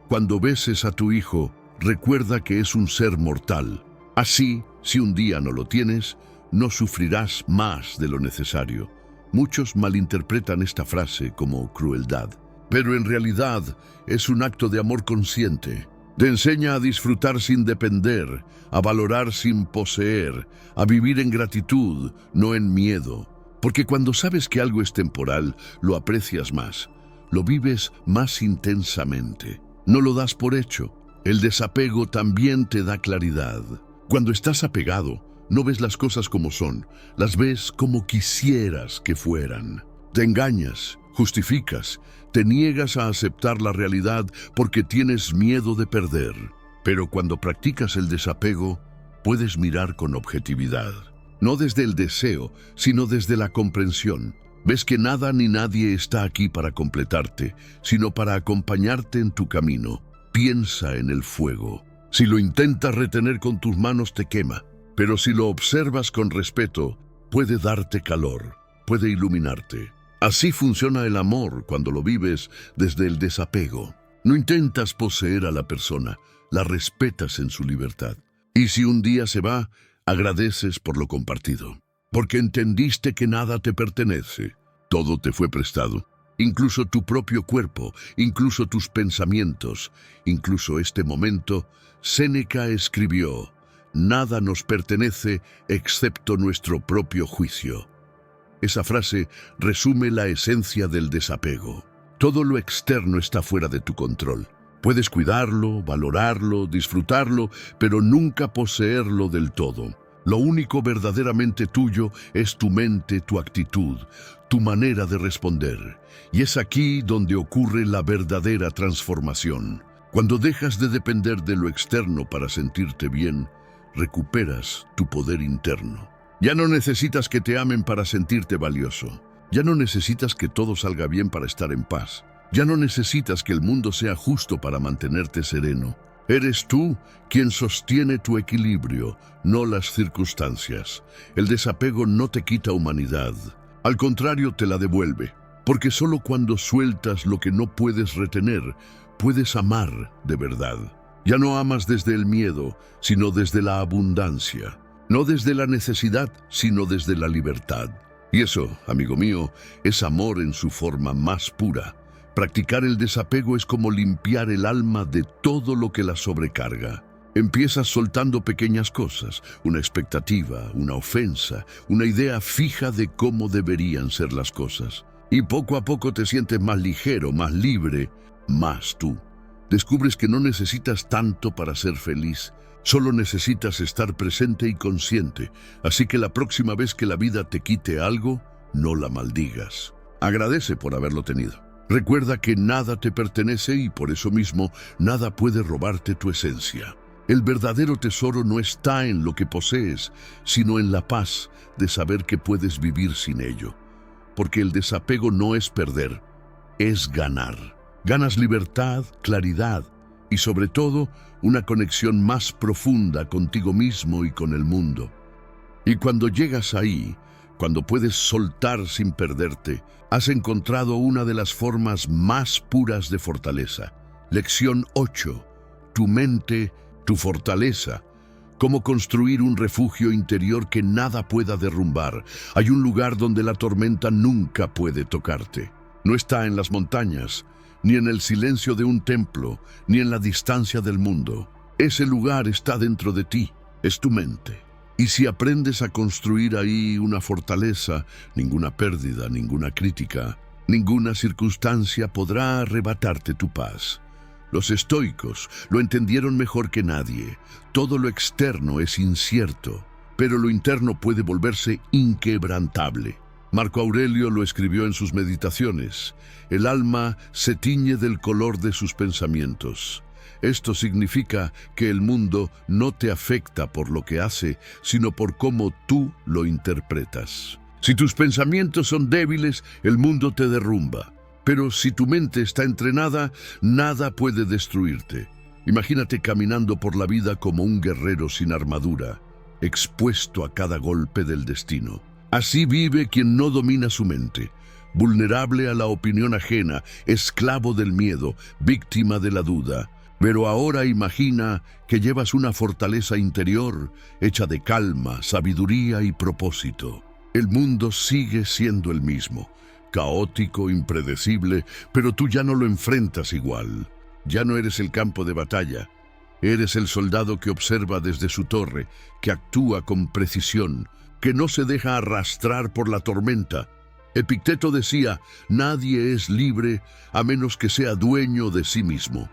cuando beses a tu hijo, recuerda que es un ser mortal. Así, si un día no lo tienes, no sufrirás más de lo necesario. Muchos malinterpretan esta frase como crueldad, pero en realidad es un acto de amor consciente. Te enseña a disfrutar sin depender, a valorar sin poseer, a vivir en gratitud, no en miedo. Porque cuando sabes que algo es temporal, lo aprecias más, lo vives más intensamente. No lo das por hecho. El desapego también te da claridad. Cuando estás apegado, no ves las cosas como son, las ves como quisieras que fueran. Te engañas, justificas, te niegas a aceptar la realidad porque tienes miedo de perder. Pero cuando practicas el desapego, puedes mirar con objetividad. No desde el deseo, sino desde la comprensión. Ves que nada ni nadie está aquí para completarte, sino para acompañarte en tu camino. Piensa en el fuego. Si lo intentas retener con tus manos te quema, pero si lo observas con respeto, puede darte calor, puede iluminarte. Así funciona el amor cuando lo vives desde el desapego. No intentas poseer a la persona, la respetas en su libertad. Y si un día se va, agradeces por lo compartido, porque entendiste que nada te pertenece, todo te fue prestado. Incluso tu propio cuerpo, incluso tus pensamientos, incluso este momento. Séneca escribió: nada nos pertenece excepto nuestro propio juicio. Esa frase resume la esencia del desapego. Todo lo externo está fuera de tu control. Puedes cuidarlo, valorarlo, disfrutarlo, pero nunca poseerlo del todo. Lo único verdaderamente tuyo es tu mente, tu actitud, tu manera de responder. Y es aquí donde ocurre la verdadera transformación. Cuando dejas de depender de lo externo para sentirte bien, recuperas tu poder interno. Ya no necesitas que te amen para sentirte valioso. Ya no necesitas que todo salga bien para estar en paz. Ya no necesitas que el mundo sea justo para mantenerte sereno. Eres tú quien sostiene tu equilibrio, no las circunstancias. El desapego no te quita humanidad. Al contrario, te la devuelve. Porque solo cuando sueltas lo que no puedes retener, puedes amar de verdad. Ya no amas desde el miedo, sino desde la abundancia. No desde la necesidad, sino desde la libertad. Y eso, amigo mío, es amor en su forma más pura. Practicar el desapego es como limpiar el alma de todo lo que la sobrecarga. Empiezas soltando pequeñas cosas, una expectativa, una ofensa, una idea fija de cómo deberían ser las cosas. Y poco a poco te sientes más ligero, más libre, más tú. Descubres que no necesitas tanto para ser feliz. Solo necesitas estar presente y consciente, así que la próxima vez que la vida te quite algo, no la maldigas. Agradece por haberlo tenido. Recuerda que nada te pertenece y por eso mismo nada puede robarte tu esencia. El verdadero tesoro no está en lo que posees, sino en la paz de saber que puedes vivir sin ello. Porque el desapego no es perder, es ganar. Ganas libertad, claridad y sobre todo una conexión más profunda contigo mismo y con el mundo. Y cuando llegas ahí, cuando puedes soltar sin perderte, has encontrado una de las formas más puras de fortaleza. Lección 8. Tu mente, tu fortaleza. Cómo construir un refugio interior que nada pueda derrumbar. Hay un lugar donde la tormenta nunca puede tocarte. No está en las montañas, ni en el silencio de un templo, ni en la distancia del mundo. Ese lugar está dentro de ti, es tu mente. Y si aprendes a construir ahí una fortaleza, ninguna pérdida, ninguna crítica, ninguna circunstancia podrá arrebatarte tu paz. Los estoicos lo entendieron mejor que nadie. Todo lo externo es incierto, pero lo interno puede volverse inquebrantable. Marco Aurelio lo escribió en sus meditaciones. El alma se tiñe del color de sus pensamientos. Esto significa que el mundo no te afecta por lo que hace, sino por cómo tú lo interpretas. Si tus pensamientos son débiles, el mundo te derrumba. Pero si tu mente está entrenada, nada puede destruirte. Imagínate caminando por la vida como un guerrero sin armadura, expuesto a cada golpe del destino. Así vive quien no domina su mente, vulnerable a la opinión ajena, esclavo del miedo, víctima de la duda. Pero ahora imagina que llevas una fortaleza interior hecha de calma, sabiduría y propósito. El mundo sigue siendo el mismo, caótico, impredecible, pero tú ya no lo enfrentas igual. Ya no eres el campo de batalla. Eres el soldado que observa desde su torre, que actúa con precisión, que no se deja arrastrar por la tormenta. Epicteto decía, nadie es libre a menos que sea dueño de sí mismo.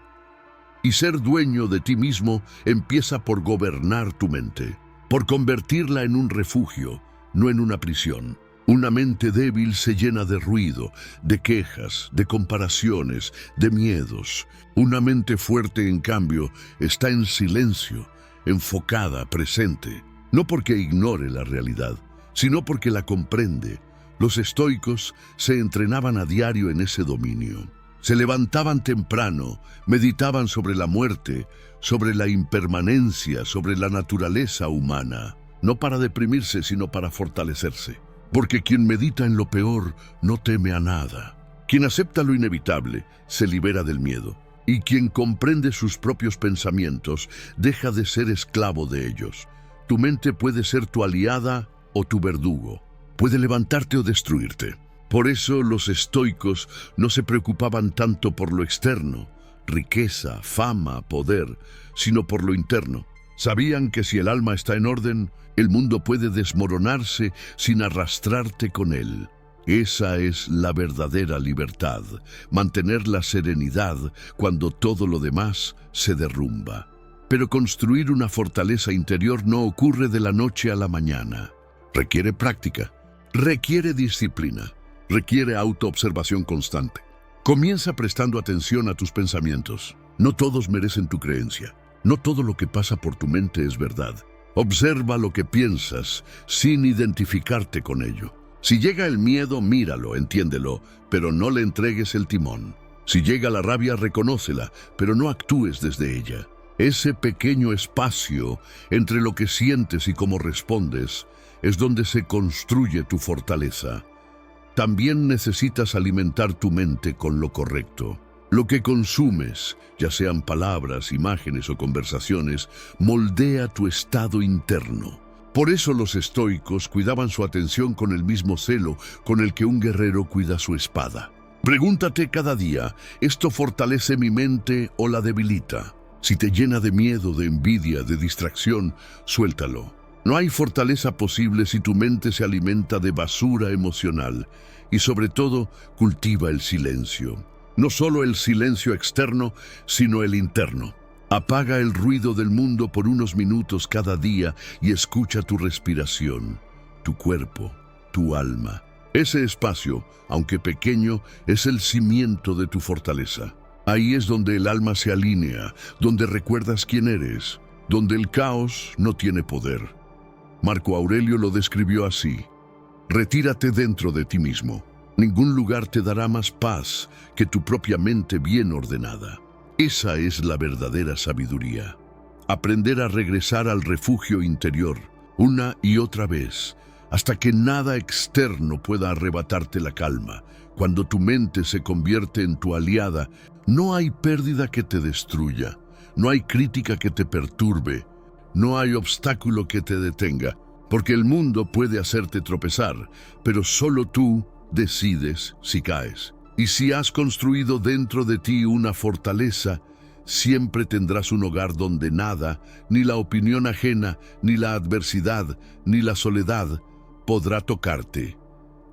Y ser dueño de ti mismo empieza por gobernar tu mente, por convertirla en un refugio, no en una prisión. Una mente débil se llena de ruido, de quejas, de comparaciones, de miedos. Una mente fuerte, en cambio, está en silencio, enfocada, presente. No porque ignore la realidad, sino porque la comprende. Los estoicos se entrenaban a diario en ese dominio. Se levantaban temprano, meditaban sobre la muerte, sobre la impermanencia, sobre la naturaleza humana. No para deprimirse, sino para fortalecerse. Porque quien medita en lo peor no teme a nada. Quien acepta lo inevitable se libera del miedo. Y quien comprende sus propios pensamientos deja de ser esclavo de ellos. Tu mente puede ser tu aliada o tu verdugo. Puede levantarte o destruirte. Por eso los estoicos no se preocupaban tanto por lo externo, riqueza, fama, poder, sino por lo interno. Sabían que si el alma está en orden, el mundo puede desmoronarse sin arrastrarte con él. Esa es la verdadera libertad, mantener la serenidad cuando todo lo demás se derrumba. Pero construir una fortaleza interior no ocurre de la noche a la mañana. Requiere práctica, requiere disciplina, requiere autoobservación constante. Comienza prestando atención a tus pensamientos. No todos merecen tu creencia. No todo lo que pasa por tu mente es verdad. Observa lo que piensas sin identificarte con ello. Si llega el miedo, míralo, entiéndelo, pero no le entregues el timón. Si llega la rabia, reconócela, pero no actúes desde ella. Ese pequeño espacio entre lo que sientes y cómo respondes es donde se construye tu fortaleza. También necesitas alimentar tu mente con lo correcto. Lo que consumes, ya sean palabras, imágenes o conversaciones, moldea tu estado interno. Por eso los estoicos cuidaban su atención con el mismo celo con el que un guerrero cuida su espada. Pregúntate cada día, ¿esto fortalece mi mente o la debilita? Si te llena de miedo, de envidia, de distracción, suéltalo. No hay fortaleza posible si tu mente se alimenta de basura emocional y sobre todo cultiva el silencio. No solo el silencio externo, sino el interno. Apaga el ruido del mundo por unos minutos cada día y escucha tu respiración, tu cuerpo, tu alma. Ese espacio, aunque pequeño, es el cimiento de tu fortaleza. Ahí es donde el alma se alinea, donde recuerdas quién eres, donde el caos no tiene poder. Marco Aurelio lo describió así: retírate dentro de ti mismo. Ningún lugar te dará más paz que tu propia mente bien ordenada. Esa es la verdadera sabiduría. Aprender a regresar al refugio interior, una y otra vez, hasta que nada externo pueda arrebatarte la calma. Cuando tu mente se convierte en tu aliada, no hay pérdida que te destruya, no hay crítica que te perturbe, no hay obstáculo que te detenga, porque el mundo puede hacerte tropezar, pero solo tú decides si caes. Y si has construido dentro de ti una fortaleza, siempre tendrás un hogar donde nada, ni la opinión ajena, ni la adversidad, ni la soledad, podrá tocarte.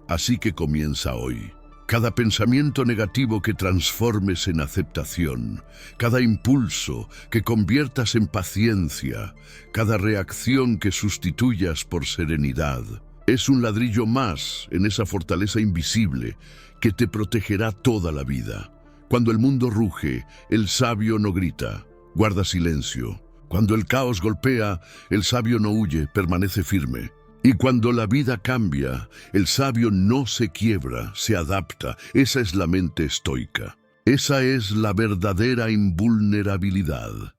Así que comienza hoy. Cada pensamiento negativo que transformes en aceptación, cada impulso que conviertas en paciencia, cada reacción que sustituyas por serenidad, es un ladrillo más en esa fortaleza invisible que te protegerá toda la vida. Cuando el mundo ruge, el sabio no grita, guarda silencio. Cuando el caos golpea, el sabio no huye, permanece firme. Y cuando la vida cambia, el sabio no se quiebra, se adapta. Esa es la mente estoica. Esa es la verdadera invulnerabilidad.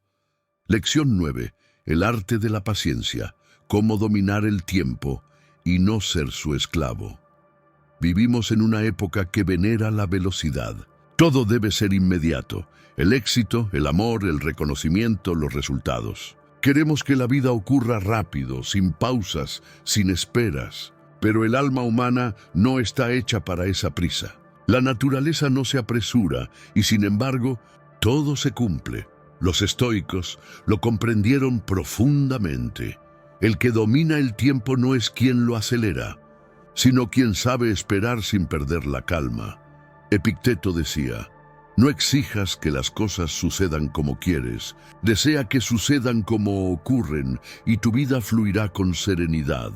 Lección 9. El arte de la paciencia. Cómo dominar el tiempo y no ser su esclavo. Vivimos en una época que venera la velocidad. Todo debe ser inmediato. El éxito, el amor, el reconocimiento, los resultados. Queremos que la vida ocurra rápido, sin pausas, sin esperas. Pero el alma humana no está hecha para esa prisa. La naturaleza no se apresura y, sin embargo, todo se cumple. Los estoicos lo comprendieron profundamente. El que domina el tiempo no es quien lo acelera, sino quien sabe esperar sin perder la calma. Epicteto decía: no exijas que las cosas sucedan como quieres, desea que sucedan como ocurren y tu vida fluirá con serenidad.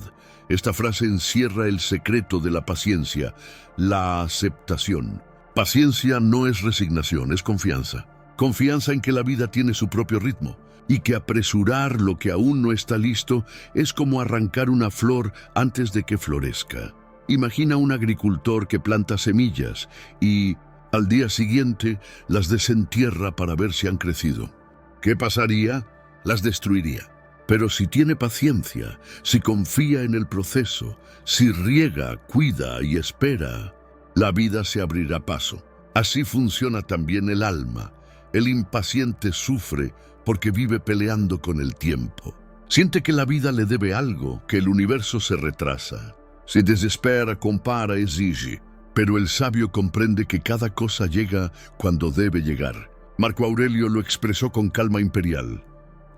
Esta frase encierra el secreto de la paciencia, la aceptación. Paciencia no es resignación, es confianza. Confianza en que la vida tiene su propio ritmo y que apresurar lo que aún no está listo es como arrancar una flor antes de que florezca. Imagina un agricultor que planta semillas y al día siguiente las desentierra para ver si han crecido. ¿Qué pasaría? Las destruiría. Pero si tiene paciencia, si confía en el proceso, si riega, cuida y espera, la vida se abrirá paso. Así funciona también el alma. El impaciente sufre porque vive peleando con el tiempo. Siente que la vida le debe algo, que el universo se retrasa. Se desespera, compara, exige. Pero el sabio comprende que cada cosa llega cuando debe llegar. Marco Aurelio lo expresó con calma imperial.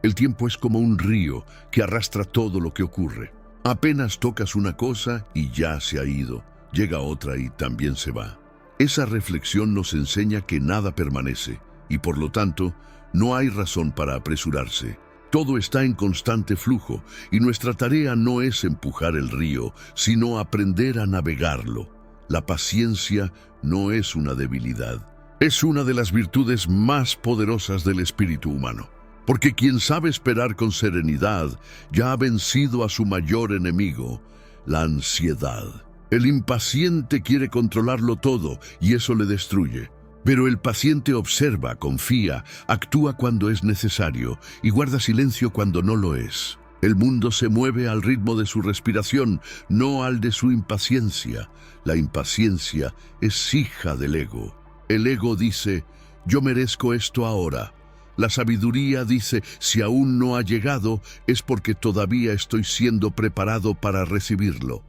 El tiempo es como un río que arrastra todo lo que ocurre. Apenas tocas una cosa y ya se ha ido. Llega otra y también se va. Esa reflexión nos enseña que nada permanece y por lo tanto no hay razón para apresurarse. Todo está en constante flujo y nuestra tarea no es empujar el río, sino aprender a navegarlo. La paciencia no es una debilidad, es una de las virtudes más poderosas del espíritu humano. Porque quien sabe esperar con serenidad ya ha vencido a su mayor enemigo, la ansiedad. El impaciente quiere controlarlo todo y eso le destruye. Pero el paciente observa, confía, actúa cuando es necesario y guarda silencio cuando no lo es. El mundo se mueve al ritmo de su respiración, no al de su impaciencia. La impaciencia es hija del ego. El ego dice: yo merezco esto ahora. La sabiduría dice: si aún no ha llegado, es porque todavía estoy siendo preparado para recibirlo.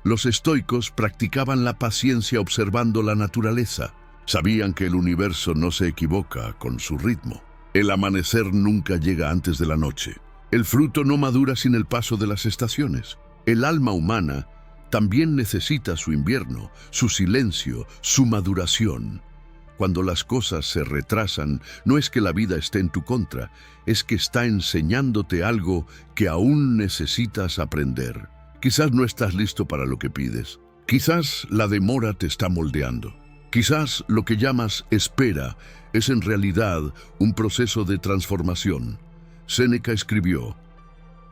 Los estoicos practicaban la paciencia observando la naturaleza. Sabían que el universo no se equivoca con su ritmo. El amanecer nunca llega antes de la noche. El fruto no madura sin el paso de las estaciones. El alma humana también necesita su invierno, su silencio, su maduración. Cuando las cosas se retrasan, no es que la vida esté en tu contra, es que está enseñándote algo que aún necesitas aprender. Quizás no estás listo para lo que pides. Quizás la demora te está moldeando. Quizás lo que llamas espera es en realidad un proceso de transformación. Séneca escribió: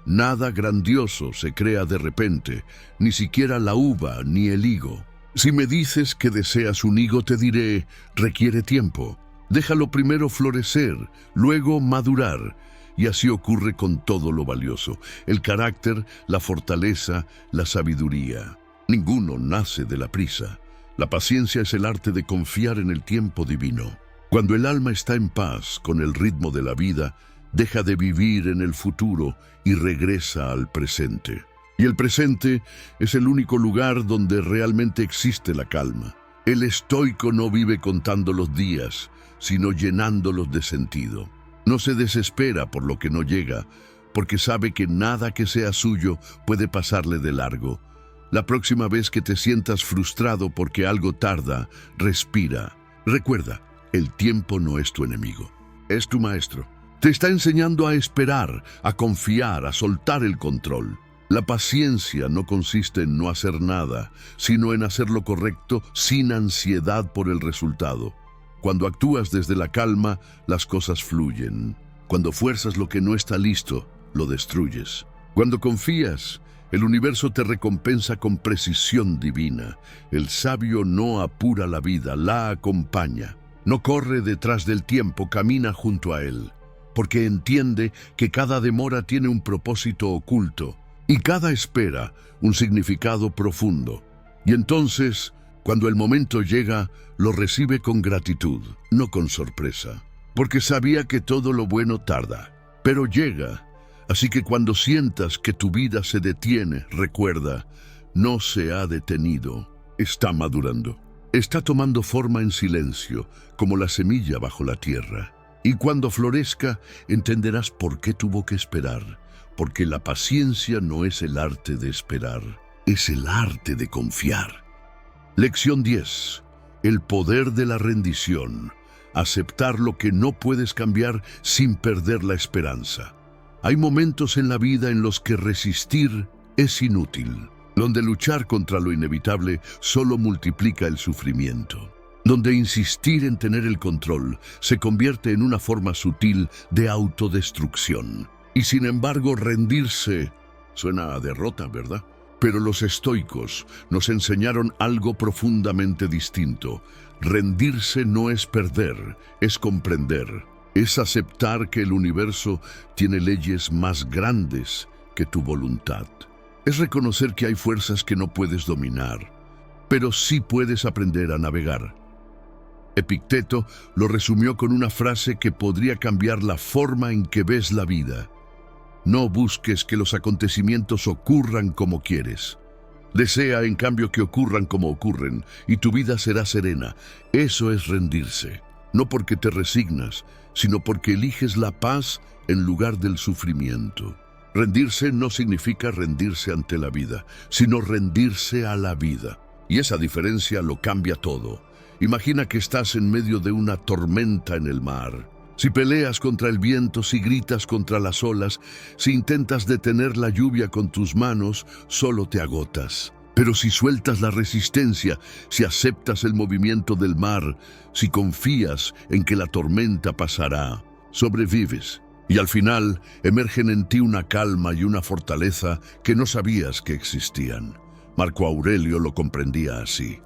nada grandioso se crea de repente, ni siquiera la uva ni el higo. Si me dices que deseas un higo, te diré: requiere tiempo. Déjalo primero florecer, luego madurar. Y así ocurre con todo lo valioso: el carácter, la fortaleza, la sabiduría. Ninguno nace de la prisa. La paciencia es el arte de confiar en el tiempo divino. Cuando el alma está en paz con el ritmo de la vida, deja de vivir en el futuro y regresa al presente. Y el presente es el único lugar donde realmente existe la calma. El estoico no vive contando los días, sino llenándolos de sentido. No se desespera por lo que no llega, porque sabe que nada que sea suyo puede pasarle de largo. La próxima vez que te sientas frustrado porque algo tarda, respira. Recuerda, el tiempo no es tu enemigo, es tu maestro. Te está enseñando a esperar, a confiar, a soltar el control. La paciencia no consiste en no hacer nada, sino en hacer lo correcto sin ansiedad por el resultado. Cuando actúas desde la calma, las cosas fluyen. Cuando fuerzas lo que no está listo, lo destruyes. Cuando confías, el universo te recompensa con precisión divina. El sabio no apura la vida, la acompaña. No corre detrás del tiempo, camina junto a él, porque entiende que cada demora tiene un propósito oculto y cada espera un significado profundo. Y entonces, cuando el momento llega, lo recibe con gratitud, no con sorpresa, porque sabía que todo lo bueno tarda, pero llega. Así que cuando sientas que tu vida se detiene, recuerda, no se ha detenido, está madurando. Está tomando forma en silencio, como la semilla bajo la tierra. Y cuando florezca, entenderás por qué tuvo que esperar, porque la paciencia no es el arte de esperar, es el arte de confiar. Lección 10. El poder de la rendición. Aceptar lo que no puedes cambiar sin perder la esperanza. Hay momentos en la vida en los que resistir es inútil, donde luchar contra lo inevitable solo multiplica el sufrimiento, donde insistir en tener el control se convierte en una forma sutil de autodestrucción. Y sin embargo, rendirse suena a derrota, ¿verdad? Pero los estoicos nos enseñaron algo profundamente distinto. Rendirse no es perder, es comprender. Es aceptar que el universo tiene leyes más grandes que tu voluntad. Es reconocer que hay fuerzas que no puedes dominar, pero sí puedes aprender a navegar. Epicteto lo resumió con una frase que podría cambiar la forma en que ves la vida. No busques que los acontecimientos ocurran como quieres. Desea, en cambio, que ocurran como ocurren, y tu vida será serena. Eso es rendirse. No porque te resignas, sino porque eliges la paz en lugar del sufrimiento. Rendirse no significa rendirse ante la vida, sino rendirse a la vida. Y esa diferencia lo cambia todo. Imagina que estás en medio de una tormenta en el mar. Si peleas contra el viento, si gritas contra las olas, si intentas detener la lluvia con tus manos, solo te agotas. Pero si sueltas la resistencia, si aceptas el movimiento del mar, si confías en que la tormenta pasará, sobrevives. Y al final emergen en ti una calma y una fortaleza que no sabías que existían. Marco Aurelio lo comprendía así.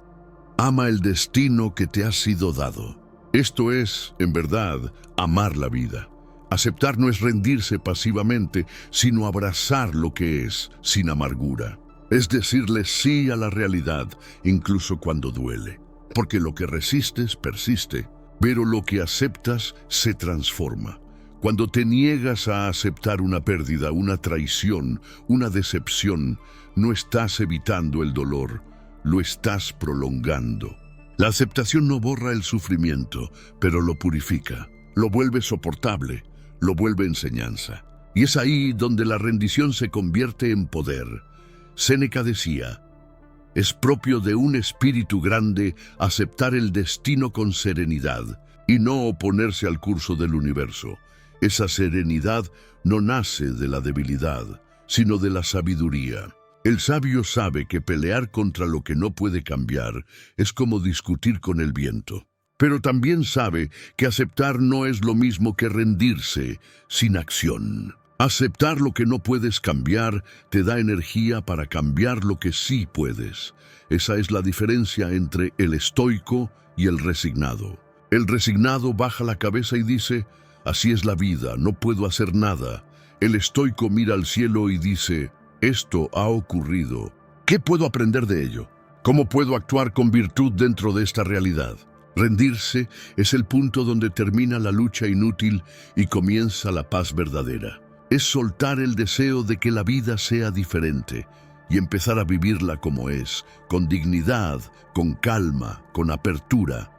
Ama el destino que te ha sido dado. Esto es, en verdad, amar la vida. Aceptar no es rendirse pasivamente, sino abrazar lo que es, sin amargura. Es decirle sí a la realidad, incluso cuando duele. Porque lo que resistes persiste, pero lo que aceptas se transforma. Cuando te niegas a aceptar una pérdida, una traición, una decepción, no estás evitando el dolor, lo estás prolongando. La aceptación no borra el sufrimiento, pero lo purifica, lo vuelve soportable, lo vuelve enseñanza. Y es ahí donde la rendición se convierte en poder. Séneca decía, es propio de un espíritu grande aceptar el destino con serenidad y no oponerse al curso del universo. Esa serenidad no nace de la debilidad, sino de la sabiduría. El sabio sabe que pelear contra lo que no puede cambiar es como discutir con el viento. Pero también sabe que aceptar no es lo mismo que rendirse sin acción. Aceptar lo que no puedes cambiar te da energía para cambiar lo que sí puedes. Esa es la diferencia entre el estoico y el resignado. El resignado baja la cabeza y dice, así es la vida, no puedo hacer nada. El estoico mira al cielo y dice, esto ha ocurrido. ¿Qué puedo aprender de ello? ¿Cómo puedo actuar con virtud dentro de esta realidad? Rendirse es el punto donde termina la lucha inútil y comienza la paz verdadera. Es soltar el deseo de que la vida sea diferente. y empezar a vivirla como es, con dignidad, con calma, con apertura.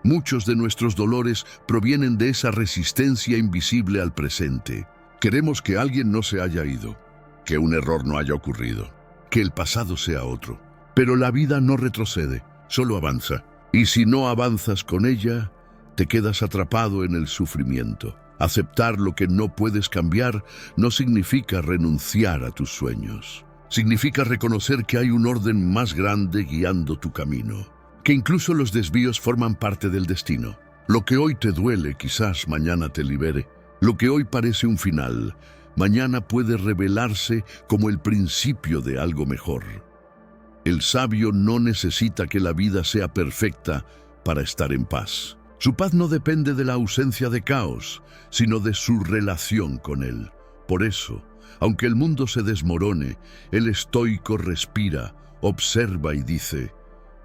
Muchos de nuestros dolores provienen de esa resistencia invisible al presente. Queremos que alguien no se haya ido, que un error no haya ocurrido, que el pasado sea otro. Pero la vida no retrocede, solo avanza. Y si no avanzas con ella, te quedas atrapado en el sufrimiento. Aceptar lo que no puedes cambiar no significa renunciar a tus sueños. Significa reconocer que hay un orden más grande guiando tu camino, que incluso los desvíos forman parte del destino. Lo que hoy te duele quizás mañana te libere. Lo que hoy parece un final, mañana puede revelarse como el principio de algo mejor. El sabio no necesita que la vida sea perfecta para estar en paz. Su paz no depende de la ausencia de caos, sino de su relación con él. Por eso, aunque el mundo se desmorone, el estoico respira, observa y dice: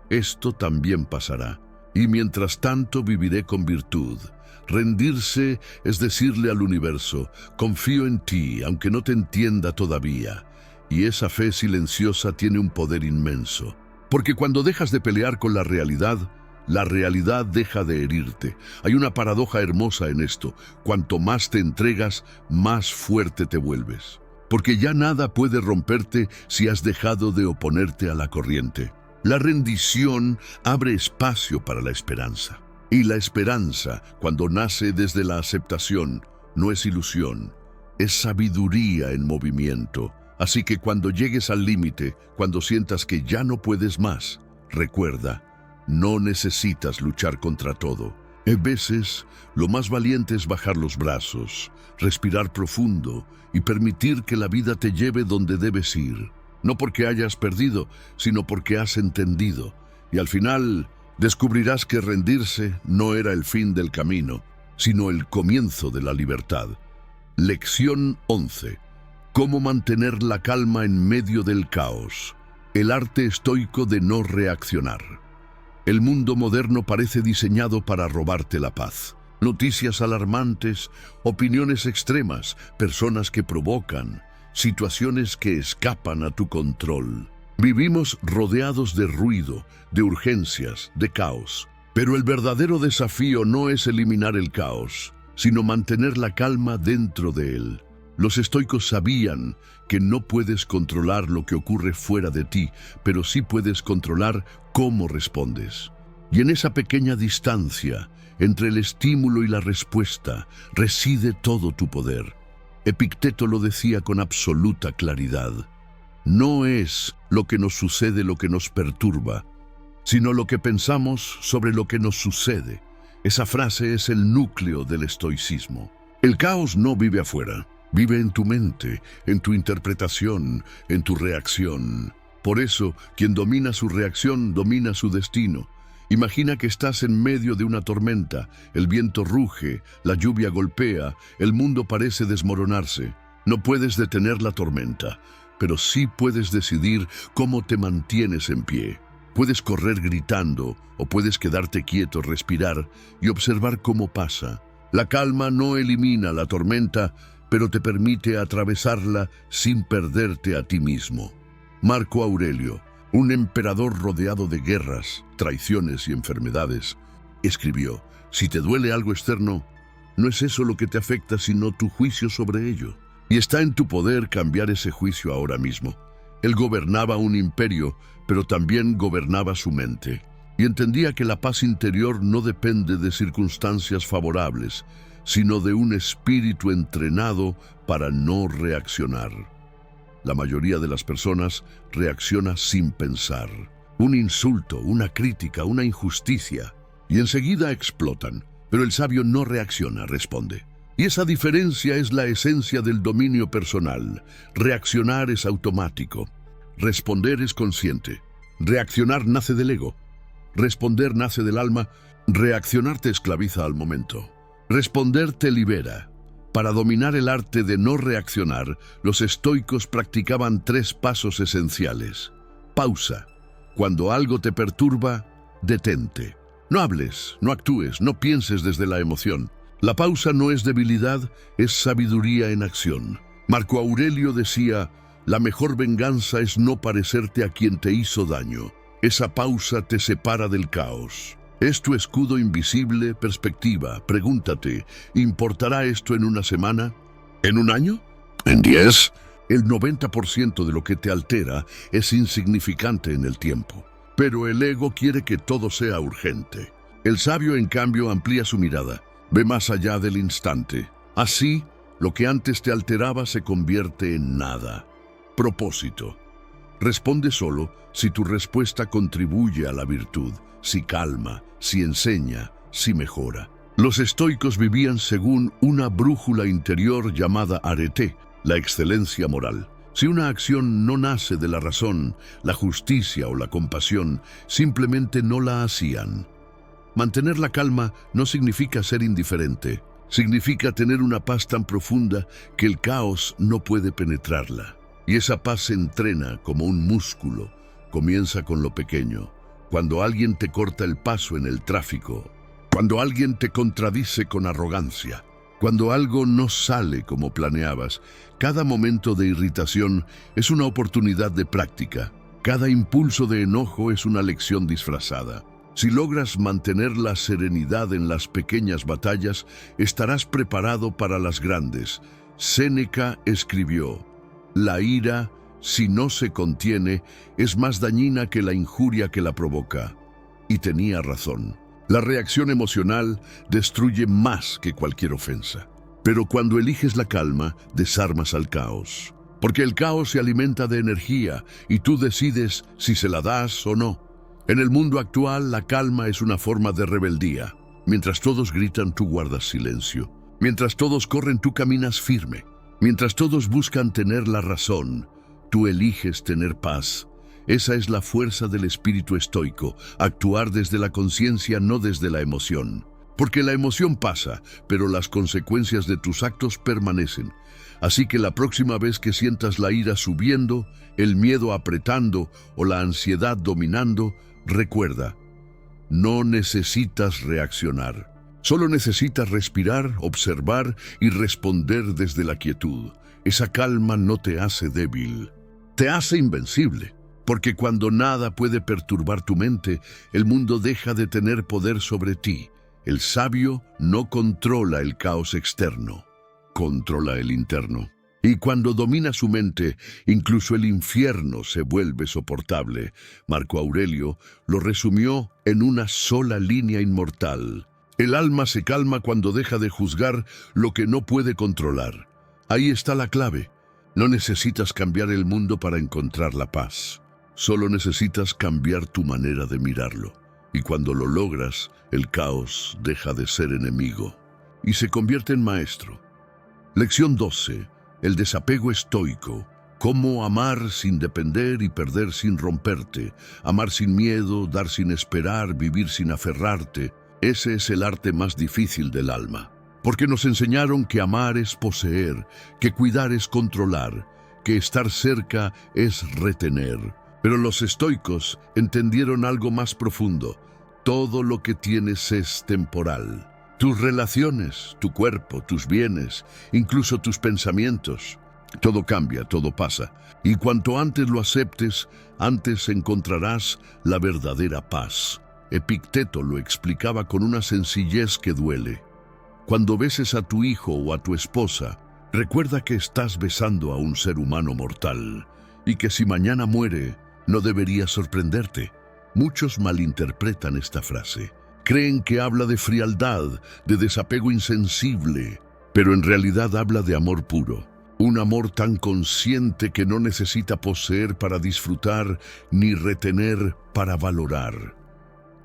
esto también pasará, y mientras tanto viviré con virtud. Rendirse es decirle al universo: confío en ti, aunque no te entienda todavía. Y esa fe silenciosa tiene un poder inmenso. Porque cuando dejas de pelear con la realidad deja de herirte. Hay una paradoja hermosa en esto: cuanto más te entregas, más fuerte te vuelves. Porque ya nada puede romperte si has dejado de oponerte a la corriente. La rendición abre espacio para la esperanza. Y la esperanza, cuando nace desde la aceptación, no es ilusión, es sabiduría en movimiento. Así que cuando llegues al límite, cuando sientas que ya no puedes más, recuerda: no necesitas luchar contra todo. A veces, lo más valiente es bajar los brazos, respirar profundo y permitir que la vida te lleve donde debes ir. No porque hayas perdido, sino porque has entendido. Y al final, descubrirás que rendirse no era el fin del camino, sino el comienzo de la libertad. Lección 11. Cómo mantener la calma en medio del caos. El arte estoico de no reaccionar. El mundo moderno parece diseñado para robarte la paz. Noticias alarmantes, opiniones extremas, personas que provocan, situaciones que escapan a tu control. Vivimos rodeados de ruido, de urgencias, de caos. Pero el verdadero desafío no es eliminar el caos, sino mantener la calma dentro de él. Los estoicos sabían que no puedes controlar lo que ocurre fuera de ti, pero sí puedes controlar cómo respondes. Y en esa pequeña distancia, entre el estímulo y la respuesta, reside todo tu poder. Epicteto lo decía con absoluta claridad: no es lo que nos sucede lo que nos perturba, sino lo que pensamos sobre lo que nos sucede. Esa frase es el núcleo del estoicismo. El caos no vive afuera. Vive en tu mente, en tu interpretación, en tu reacción. Por eso, quien domina su reacción, domina su destino. Imagina que estás en medio de una tormenta, el viento ruge, la lluvia golpea, el mundo parece desmoronarse. No puedes detener la tormenta, pero sí puedes decidir cómo te mantienes en pie. Puedes correr gritando, o puedes quedarte quieto, respirar y observar cómo pasa. La calma no elimina la tormenta, pero te permite atravesarla sin perderte a ti mismo. Marco Aurelio, un emperador rodeado de guerras, traiciones y enfermedades, escribió: si te duele algo externo, no es eso lo que te afecta, sino tu juicio sobre ello. Y está en tu poder cambiar ese juicio ahora mismo. Él gobernaba un imperio, pero también gobernaba su mente. Y entendía que la paz interior no depende de circunstancias favorables, sino de un espíritu entrenado para no reaccionar. La mayoría de las personas reacciona sin pensar. Un insulto, una crítica, una injusticia, y enseguida explotan. Pero el sabio no reacciona, responde. Y esa diferencia es la esencia del dominio personal. Reaccionar es automático. Responder es consciente. Reaccionar nace del ego. Responder nace del alma. Reaccionar te esclaviza al momento. Responder te libera. Para dominar el arte de no reaccionar, los estoicos practicaban 3 pasos esenciales. Pausa. Cuando algo te perturba, detente. No hables, no actúes, no pienses desde la emoción. La pausa no es debilidad, es sabiduría en acción. Marco Aurelio decía: La mejor venganza es no parecerte a quien te hizo daño. Esa pausa te separa del caos. Es tu escudo invisible, perspectiva. Pregúntate, ¿importará esto en una semana? ¿En un año? ¿En 10? El 90% de lo que te altera es insignificante en el tiempo. Pero el ego quiere que todo sea urgente. El sabio, en cambio, amplía su mirada. Ve más allá del instante. Así, lo que antes te alteraba se convierte en nada. Propósito. Responde solo si tu respuesta contribuye a la virtud, si calma, si enseña, si mejora. Los estoicos vivían según una brújula interior llamada arete, la excelencia moral. Si una acción no nace de la razón, la justicia o la compasión, simplemente no la hacían. Mantener la calma no significa ser indiferente. Significa tener una paz tan profunda que el caos no puede penetrarla. Y esa paz se entrena como un músculo. Comienza con lo pequeño. Cuando alguien te corta el paso en el tráfico. Cuando alguien te contradice con arrogancia. Cuando algo no sale como planeabas. Cada momento de irritación es una oportunidad de práctica. Cada impulso de enojo es una lección disfrazada. Si logras mantener la serenidad en las pequeñas batallas, estarás preparado para las grandes. Séneca escribió: la ira, si no se contiene, es más dañina que la injuria que la provoca. Y tenía razón. La reacción emocional destruye más que cualquier ofensa. Pero cuando eliges la calma, desarmas al caos. Porque el caos se alimenta de energía y tú decides si se la das o no. En el mundo actual, la calma es una forma de rebeldía. Mientras todos gritan, tú guardas silencio. Mientras todos corren, tú caminas firme. Mientras todos buscan tener la razón, tú eliges tener paz. Esa es la fuerza del espíritu estoico, actuar desde la conciencia, no desde la emoción. Porque la emoción pasa, pero las consecuencias de tus actos permanecen. Así que la próxima vez que sientas la ira subiendo, el miedo apretando o la ansiedad dominando, recuerda, no necesitas reaccionar. Solo necesitas respirar, observar y responder desde la quietud. Esa calma no te hace débil, te hace invencible. Porque cuando nada puede perturbar tu mente, el mundo deja de tener poder sobre ti. El sabio no controla el caos externo, controla el interno. Y cuando domina su mente, incluso el infierno se vuelve soportable. Marco Aurelio lo resumió en una sola línea inmortal. El alma se calma cuando deja de juzgar lo que no puede controlar. Ahí está la clave. No necesitas cambiar el mundo para encontrar la paz. Solo necesitas cambiar tu manera de mirarlo. Y cuando lo logras, el caos deja de ser enemigo y se convierte en maestro. Lección 12. El desapego estoico. Cómo amar sin depender y perder sin romperte. Amar sin miedo, dar sin esperar, vivir sin aferrarte. Ese es el arte más difícil del alma. Porque nos enseñaron que amar es poseer, que cuidar es controlar, que estar cerca es retener. Pero los estoicos entendieron algo más profundo. Todo lo que tienes es temporal. Tus relaciones, tu cuerpo, tus bienes, incluso tus pensamientos. Todo cambia, todo pasa. Y cuanto antes lo aceptes, antes encontrarás la verdadera paz. Epicteto lo explicaba con una sencillez que duele. Cuando beses a tu hijo o a tu esposa, recuerda que estás besando a un ser humano mortal y que si mañana muere, no debería sorprenderte. Muchos malinterpretan esta frase. Creen que habla de frialdad, de desapego insensible, pero en realidad habla de amor puro. Un amor tan consciente que no necesita poseer para disfrutar ni retener para valorar.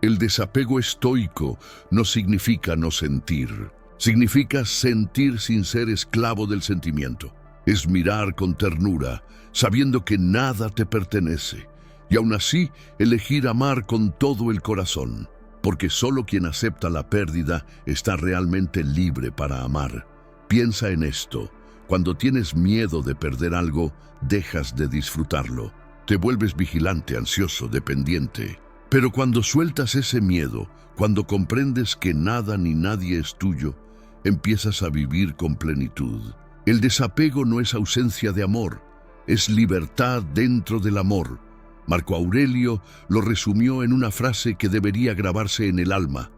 El desapego estoico no significa no sentir. Significa sentir sin ser esclavo del sentimiento. Es mirar con ternura, sabiendo que nada te pertenece, y aún así elegir amar con todo el corazón, porque solo quien acepta la pérdida está realmente libre para amar. Piensa en esto: cuando tienes miedo de perder algo, dejas de disfrutarlo. Te vuelves vigilante, ansioso, dependiente. Pero cuando sueltas ese miedo, cuando comprendes que nada ni nadie es tuyo, empiezas a vivir con plenitud. El desapego no es ausencia de amor, es libertad dentro del amor. Marco Aurelio lo resumió en una frase que debería grabarse en el alma.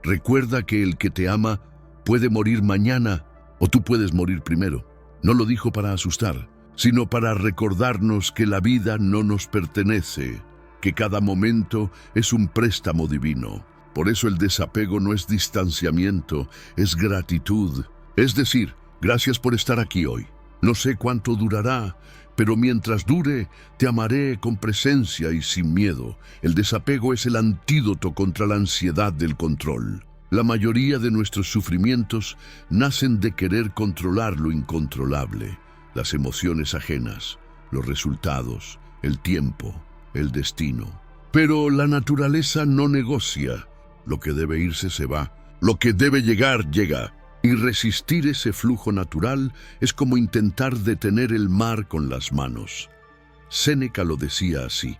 Recuerda que el que te ama puede morir mañana o tú puedes morir primero. No lo dijo para asustar, sino para recordarnos que la vida no nos pertenece, que cada momento es un préstamo divino. Por eso el desapego no es distanciamiento, es gratitud. Es decir, gracias por estar aquí hoy. No sé cuánto durará, pero mientras dure, te amaré con presencia y sin miedo. El desapego es el antídoto contra la ansiedad del control. La mayoría de nuestros sufrimientos nacen de querer controlar lo incontrolable, las emociones ajenas, los resultados, el tiempo, el destino. Pero la naturaleza no negocia. Lo que debe irse se va, lo que debe llegar llega. Y resistir ese flujo natural es como intentar detener el mar con las manos. Séneca lo decía así: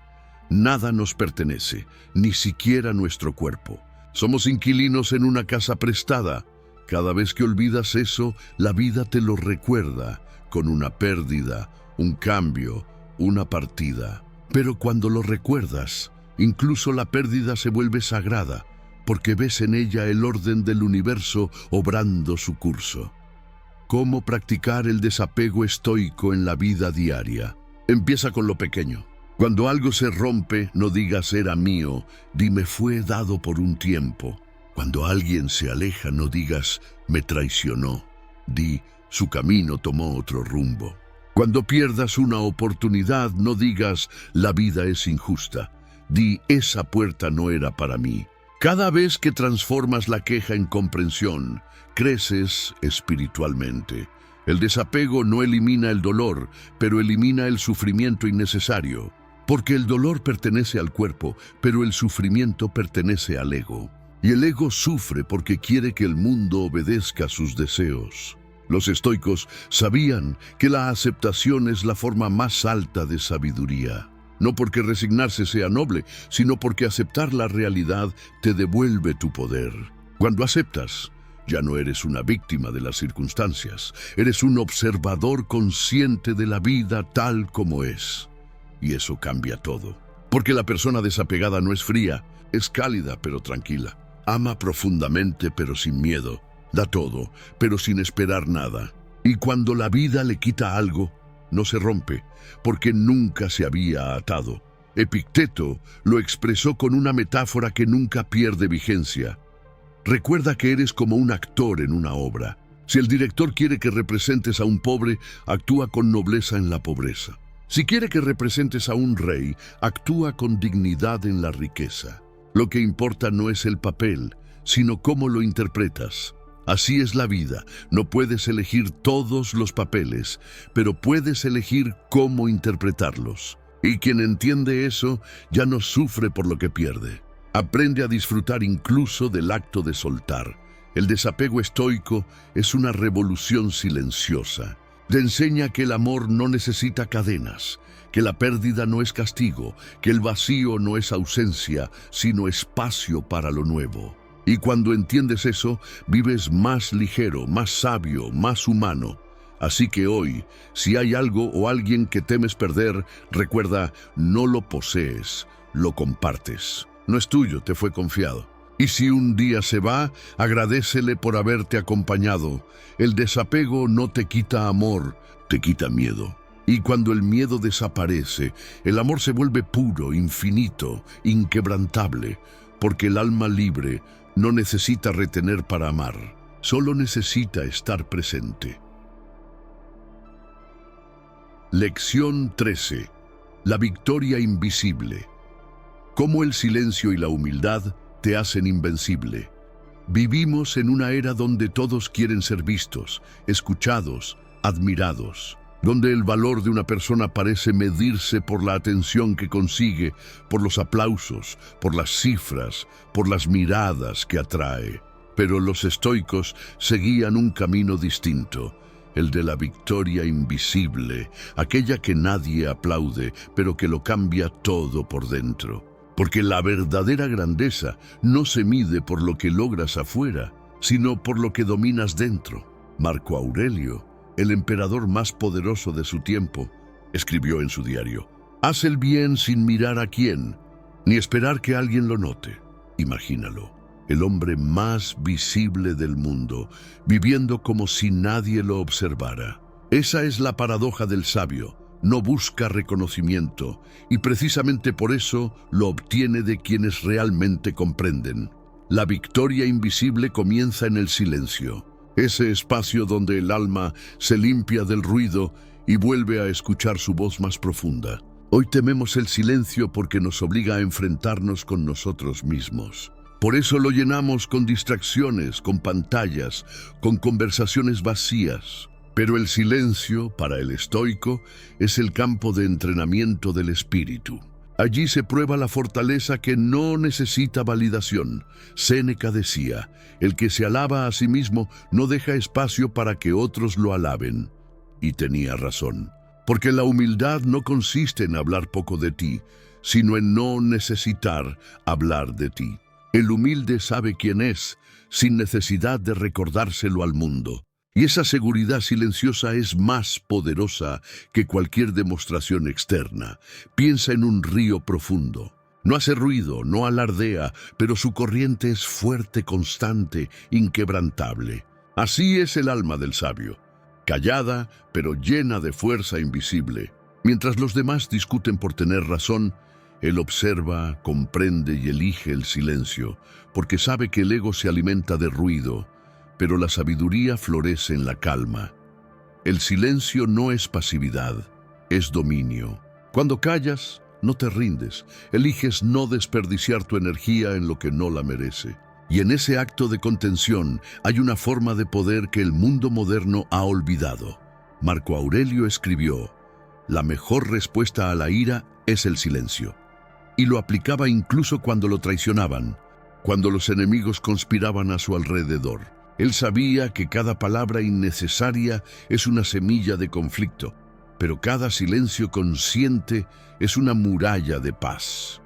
nada nos pertenece, ni siquiera nuestro cuerpo. Somos inquilinos en una casa prestada. Cada vez que olvidas eso, la vida te lo recuerda, con una pérdida, un cambio, una partida. Pero cuando lo recuerdas, incluso la pérdida se vuelve sagrada, porque ves en ella el orden del universo obrando su curso. ¿Cómo practicar el desapego estoico en la vida diaria? Empieza con lo pequeño. Cuando algo se rompe, no digas era mío, di me fue dado por un tiempo. Cuando alguien se aleja, no digas me traicionó, di su camino tomó otro rumbo. Cuando pierdas una oportunidad, no digas la vida es injusta, di esa puerta no era para mí. Cada vez que transformas la queja en comprensión, creces espiritualmente. El desapego no elimina el dolor, pero elimina el sufrimiento innecesario. Porque el dolor pertenece al cuerpo, pero el sufrimiento pertenece al ego. Y el ego sufre porque quiere que el mundo obedezca sus deseos. Los estoicos sabían que la aceptación es la forma más alta de sabiduría. No porque resignarse sea noble, sino porque aceptar la realidad te devuelve tu poder. Cuando aceptas, ya no eres una víctima de las circunstancias, eres un observador consciente de la vida tal como es. Y eso cambia todo. Porque la persona desapegada no es fría, es cálida pero tranquila. Ama profundamente pero sin miedo. Da todo, pero sin esperar nada. Y cuando la vida le quita algo, no se rompe, porque nunca se había atado. Epicteto lo expresó con una metáfora que nunca pierde vigencia. Recuerda que eres como un actor en una obra. Si el director quiere que representes a un pobre, actúa con nobleza en la pobreza. Si quiere que representes a un rey, actúa con dignidad en la riqueza. Lo que importa no es el papel, sino cómo lo interpretas. Así es la vida. No puedes elegir todos los papeles, pero puedes elegir cómo interpretarlos. Y quien entiende eso ya no sufre por lo que pierde. Aprende a disfrutar incluso del acto de soltar. El desapego estoico es una revolución silenciosa. Te enseña que el amor no necesita cadenas, que la pérdida no es castigo, que el vacío no es ausencia, sino espacio para lo nuevo. Y cuando entiendes eso, vives más ligero, más sabio, más humano. Así que hoy, si hay algo o alguien que temes perder, recuerda, no lo posees, lo compartes. No es tuyo, te fue confiado. Y si un día se va, agradécele por haberte acompañado. El desapego no te quita amor, te quita miedo. Y cuando el miedo desaparece, el amor se vuelve puro, infinito, inquebrantable, porque el alma libre no necesita retener para amar, solo necesita estar presente. Lección 13. La victoria invisible. Cómo el silencio y la humildad te hacen invencible. Vivimos en una era donde todos quieren ser vistos, escuchados, admirados, donde el valor de una persona parece medirse por la atención que consigue, por los aplausos, por las cifras, por las miradas que atrae. Pero los estoicos seguían un camino distinto, el de la victoria invisible, aquella que nadie aplaude, pero que lo cambia todo por dentro. Porque la verdadera grandeza no se mide por lo que logras afuera, sino por lo que dominas dentro. Marco Aurelio, el emperador más poderoso de su tiempo, escribió en su diario. Haz el bien sin mirar a quién, ni esperar que alguien lo note. Imagínalo, el hombre más visible del mundo, viviendo como si nadie lo observara. Esa es la paradoja del sabio. No busca reconocimiento y precisamente por eso lo obtiene de quienes realmente comprenden. La victoria invisible comienza en el silencio, ese espacio donde el alma se limpia del ruido y vuelve a escuchar su voz más profunda. Hoy tememos el silencio porque nos obliga a enfrentarnos con nosotros mismos. Por eso lo llenamos con distracciones, con pantallas, con conversaciones vacías. Pero el silencio, para el estoico, es el campo de entrenamiento del espíritu. Allí se prueba la fortaleza que no necesita validación. Séneca decía, el que se alaba a sí mismo no deja espacio para que otros lo alaben. Y tenía razón, porque la humildad no consiste en hablar poco de ti, sino en no necesitar hablar de ti. El humilde sabe quién es, sin necesidad de recordárselo al mundo. Y esa seguridad silenciosa es más poderosa que cualquier demostración externa. Piensa en un río profundo. No hace ruido, no alardea, pero su corriente es fuerte, constante, inquebrantable. Así es el alma del sabio, callada, pero llena de fuerza invisible. Mientras los demás discuten por tener razón, él observa, comprende y elige el silencio, porque sabe que el ego se alimenta de ruido, pero la sabiduría florece en la calma. El silencio no es pasividad, es dominio. Cuando callas, no te rindes, eliges no desperdiciar tu energía en lo que no la merece. Y en ese acto de contención hay una forma de poder que el mundo moderno ha olvidado. Marco Aurelio escribió, la mejor respuesta a la ira es el silencio. Y lo aplicaba incluso cuando lo traicionaban, cuando los enemigos conspiraban a su alrededor. Él sabía que cada palabra innecesaria es una semilla de conflicto, pero cada silencio consciente es una muralla de paz.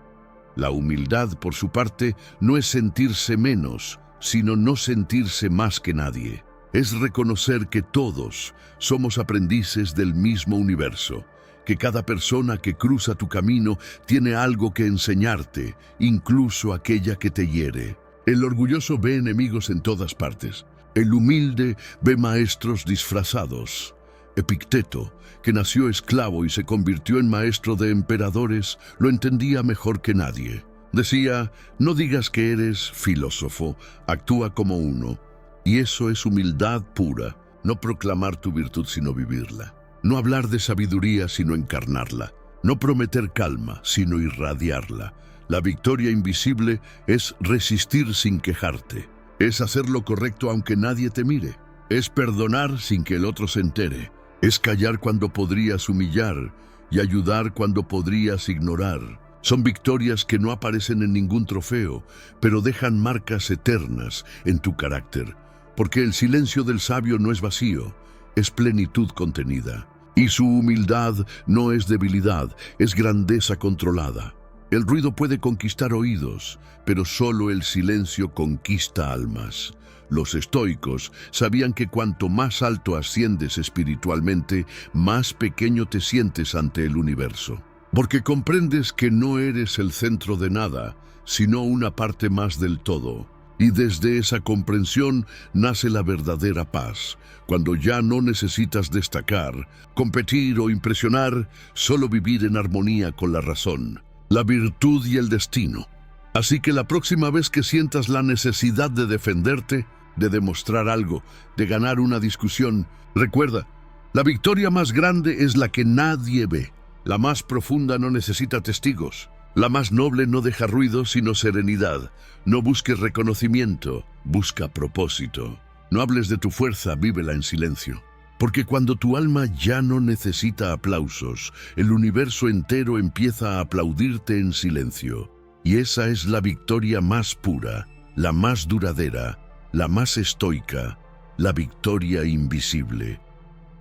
La humildad, por su parte, no es sentirse menos, sino no sentirse más que nadie. Es reconocer que todos somos aprendices del mismo universo, que cada persona que cruza tu camino tiene algo que enseñarte, incluso aquella que te hiere. El orgulloso ve enemigos en todas partes. El humilde ve maestros disfrazados. Epicteto, que nació esclavo y se convirtió en maestro de emperadores, lo entendía mejor que nadie. Decía, no digas que eres filósofo, actúa como uno. Y eso es humildad pura, no proclamar tu virtud sino vivirla. No hablar de sabiduría sino encarnarla. No prometer calma sino irradiarla. La victoria invisible es resistir sin quejarte. Es hacer lo correcto aunque nadie te mire. Es perdonar sin que el otro se entere. Es callar cuando podrías humillar y ayudar cuando podrías ignorar. Son victorias que no aparecen en ningún trofeo, pero dejan marcas eternas en tu carácter. Porque el silencio del sabio no es vacío, es plenitud contenida. Y su humildad no es debilidad, es grandeza controlada. El ruido puede conquistar oídos, pero solo el silencio conquista almas. Los estoicos sabían que cuanto más alto asciendes espiritualmente, más pequeño te sientes ante el universo. Porque comprendes que no eres el centro de nada, sino una parte más del todo. Y desde esa comprensión nace la verdadera paz, cuando ya no necesitas destacar, competir o impresionar, solo vivir en armonía con la razón, la virtud y el destino. Así que la próxima vez que sientas la necesidad de defenderte, de demostrar algo, de ganar una discusión, recuerda, la victoria más grande es la que nadie ve. La más profunda no necesita testigos. La más noble no deja ruido sino serenidad. No busques reconocimiento, busca propósito. No hables de tu fuerza, vívela en silencio. Porque cuando tu alma ya no necesita aplausos, el universo entero empieza a aplaudirte en silencio. Y esa es la victoria más pura, la más duradera, la más estoica, la victoria invisible.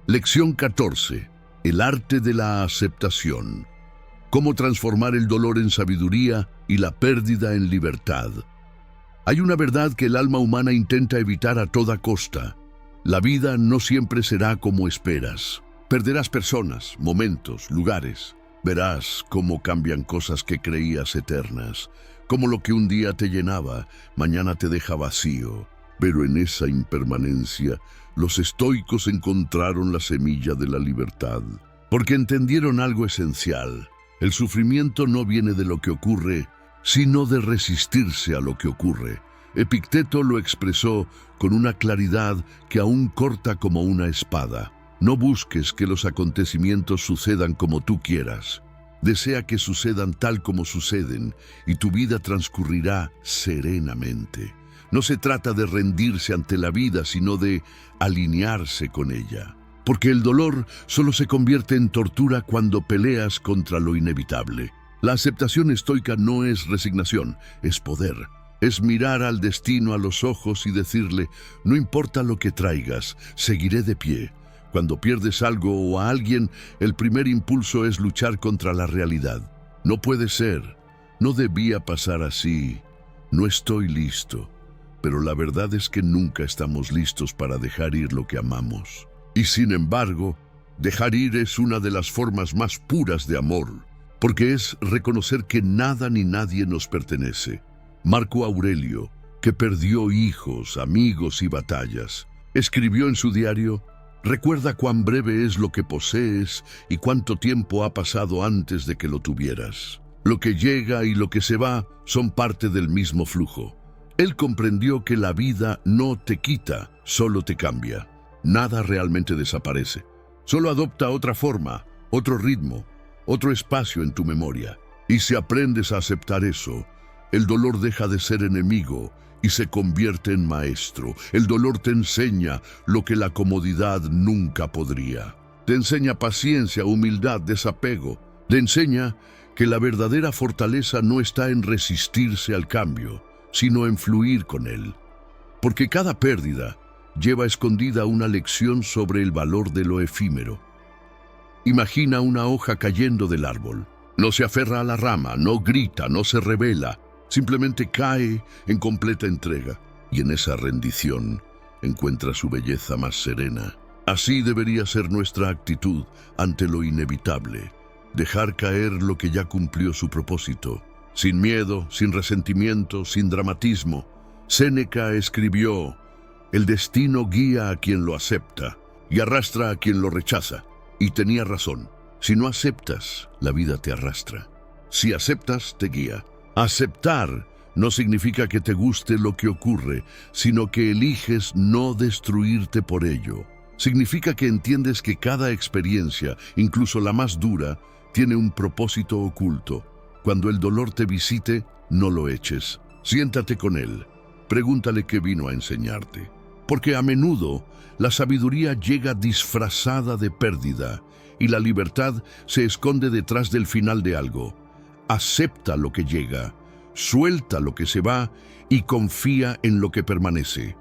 Lección 14. El arte de la aceptación. Cómo transformar el dolor en sabiduría y la pérdida en libertad. Hay una verdad que el alma humana intenta evitar a toda costa. La vida no siempre será como esperas. Perderás personas, momentos, lugares. Verás cómo cambian cosas que creías eternas, cómo lo que un día te llenaba, mañana te deja vacío. Pero en esa impermanencia, los estoicos encontraron la semilla de la libertad, porque entendieron algo esencial. El sufrimiento no viene de lo que ocurre, sino de resistirse a lo que ocurre. Epicteto lo expresó con una claridad que aún corta como una espada. No busques que los acontecimientos sucedan como tú quieras. Desea que sucedan tal como suceden y tu vida transcurrirá serenamente. No se trata de rendirse ante la vida, sino de alinearse con ella. Porque el dolor solo se convierte en tortura cuando peleas contra lo inevitable. La aceptación estoica no es resignación, es poder. Es mirar al destino a los ojos y decirle, no importa lo que traigas, seguiré de pie. Cuando pierdes algo o a alguien, el primer impulso es luchar contra la realidad. No puede ser, no debía pasar así, no estoy listo. Pero la verdad es que nunca estamos listos para dejar ir lo que amamos. Y sin embargo, dejar ir es una de las formas más puras de amor, porque es reconocer que nada ni nadie nos pertenece. Marco Aurelio, que perdió hijos, amigos y batallas, escribió en su diario: recuerda cuán breve es lo que posees y cuánto tiempo ha pasado antes de que lo tuvieras. Lo que llega y lo que se va son parte del mismo flujo. Él comprendió que la vida no te quita, solo te cambia. Nada realmente desaparece. Solo adopta otra forma, otro ritmo, otro espacio en tu memoria. Y si aprendes a aceptar eso, el dolor deja de ser enemigo y se convierte en maestro. El dolor te enseña lo que la comodidad nunca podría. Te enseña paciencia, humildad, desapego. Te enseña que la verdadera fortaleza no está en resistirse al cambio, sino en fluir con él. Porque cada pérdida lleva escondida una lección sobre el valor de lo efímero. Imagina una hoja cayendo del árbol. No se aferra a la rama, no grita, no se revela. Simplemente cae en completa entrega, y en esa rendición encuentra su belleza más serena. Así debería ser nuestra actitud ante lo inevitable, dejar caer lo que ya cumplió su propósito, sin miedo, sin resentimiento, sin dramatismo. Séneca escribió: el destino guía a quien lo acepta y arrastra a quien lo rechaza. Y tenía razón. Si no aceptas, la vida te arrastra. Si aceptas, te guía. Aceptar no significa que te guste lo que ocurre, sino que eliges no destruirte por ello. Significa que entiendes que cada experiencia, incluso la más dura, tiene un propósito oculto. Cuando el dolor te visite, no lo eches. Siéntate con él. Pregúntale qué vino a enseñarte. Porque a menudo la sabiduría llega disfrazada de pérdida y la libertad se esconde detrás del final de algo. Acepta lo que llega, suelta lo que se va y confía en lo que permanece.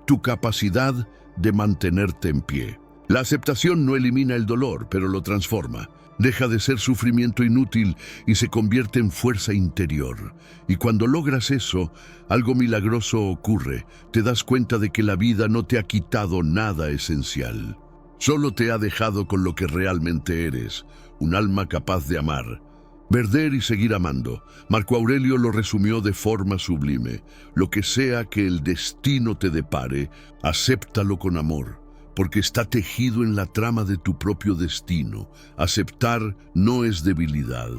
Tu capacidad de mantenerte en pie. La aceptación no elimina el dolor, pero lo transforma. Deja de ser sufrimiento inútil y se convierte en fuerza interior. Y cuando logras eso, algo milagroso ocurre. Te das cuenta de que la vida no te ha quitado nada esencial. Solo te ha dejado con lo que realmente eres, un alma capaz de amar. Perder y seguir amando. Marco Aurelio lo resumió de forma sublime. Lo que sea que el destino te depare, acéptalo con amor, porque está tejido en la trama de tu propio destino. Aceptar no es debilidad,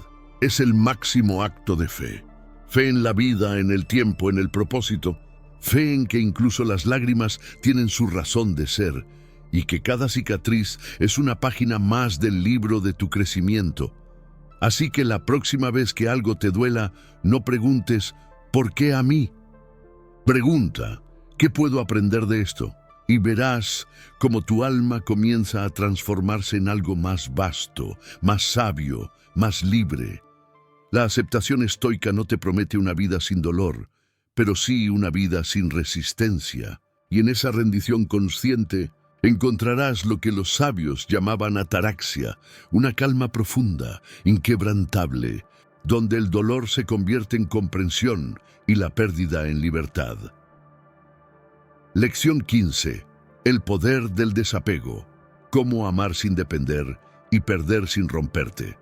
es el máximo acto de fe. Fe en la vida, en el tiempo, en el propósito. Fe en que incluso las lágrimas tienen su razón de ser y que cada cicatriz es una página más del libro de tu crecimiento. Así que la próxima vez que algo te duela, no preguntes ¿por qué a mí? Pregunta ¿qué puedo aprender de esto? Y verás cómo tu alma comienza a transformarse en algo más vasto, más sabio, más libre. La aceptación estoica no te promete una vida sin dolor, pero sí una vida sin resistencia. Y en esa rendición consciente encontrarás lo que los sabios llamaban ataraxia, una calma profunda, inquebrantable, donde el dolor se convierte en comprensión y la pérdida en libertad. Lección 15. El poder del desapego. cómo amar sin depender y perder sin romperte.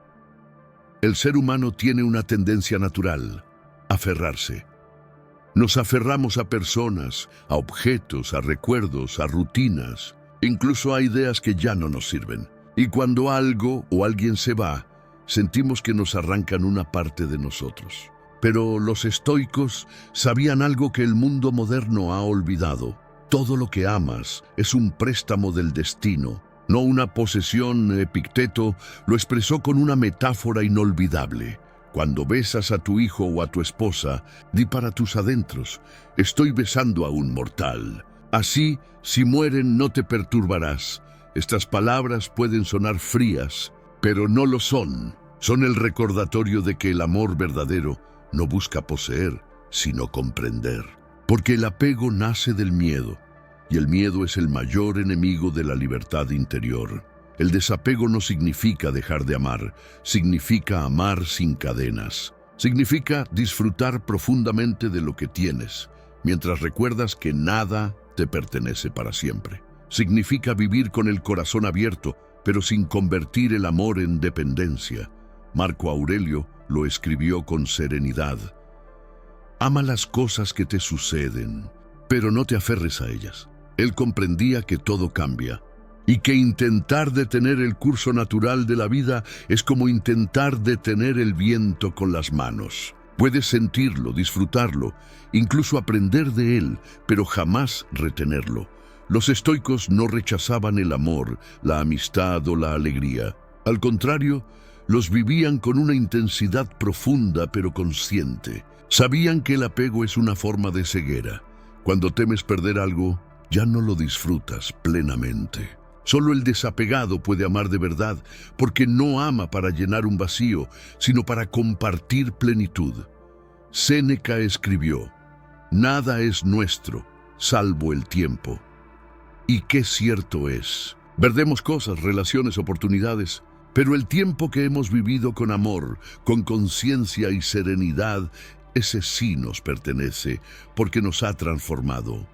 El ser humano tiene una tendencia natural: aferrarse. Nos aferramos a personas, a objetos, a recuerdos, a rutinas, incluso a ideas que ya no nos sirven. Y cuando algo o alguien se va, sentimos que nos arrancan una parte de nosotros. Pero los estoicos sabían algo que el mundo moderno ha olvidado. Todo lo que amas es un préstamo del destino, no una posesión. Epicteto lo expresó con una metáfora inolvidable. Cuando besas a tu hijo o a tu esposa, di para tus adentros: estoy besando a un mortal. Así, si mueren, no te perturbarás. Estas palabras pueden sonar frías, pero no lo son. Son el recordatorio de que el amor verdadero no busca poseer, sino comprender. Porque el apego nace del miedo, y el miedo es el mayor enemigo de la libertad interior. El desapego no significa dejar de amar, significa amar sin cadenas. Significa disfrutar profundamente de lo que tienes, mientras recuerdas que nada te pertenece para siempre. Significa vivir con el corazón abierto, pero sin convertir el amor en dependencia. Marco Aurelio lo escribió con serenidad: ama las cosas que te suceden, pero no te aferres a ellas. Él comprendía que todo cambia, y que intentar detener el curso natural de la vida es como intentar detener el viento con las manos. Puedes sentirlo, disfrutarlo, incluso aprender de él, pero jamás retenerlo. Los estoicos no rechazaban el amor, la amistad o la alegría. Al contrario, los vivían con una intensidad profunda pero consciente. Sabían que el apego es una forma de ceguera. Cuando temes perder algo, ya no lo disfrutas plenamente. Solo el desapegado puede amar de verdad, porque no ama para llenar un vacío, sino para compartir plenitud. Séneca escribió: nada es nuestro, salvo el tiempo. Y qué cierto es. Perdemos cosas, relaciones, oportunidades, pero el tiempo que hemos vivido con amor, con conciencia y serenidad, ese sí nos pertenece, porque nos ha transformado.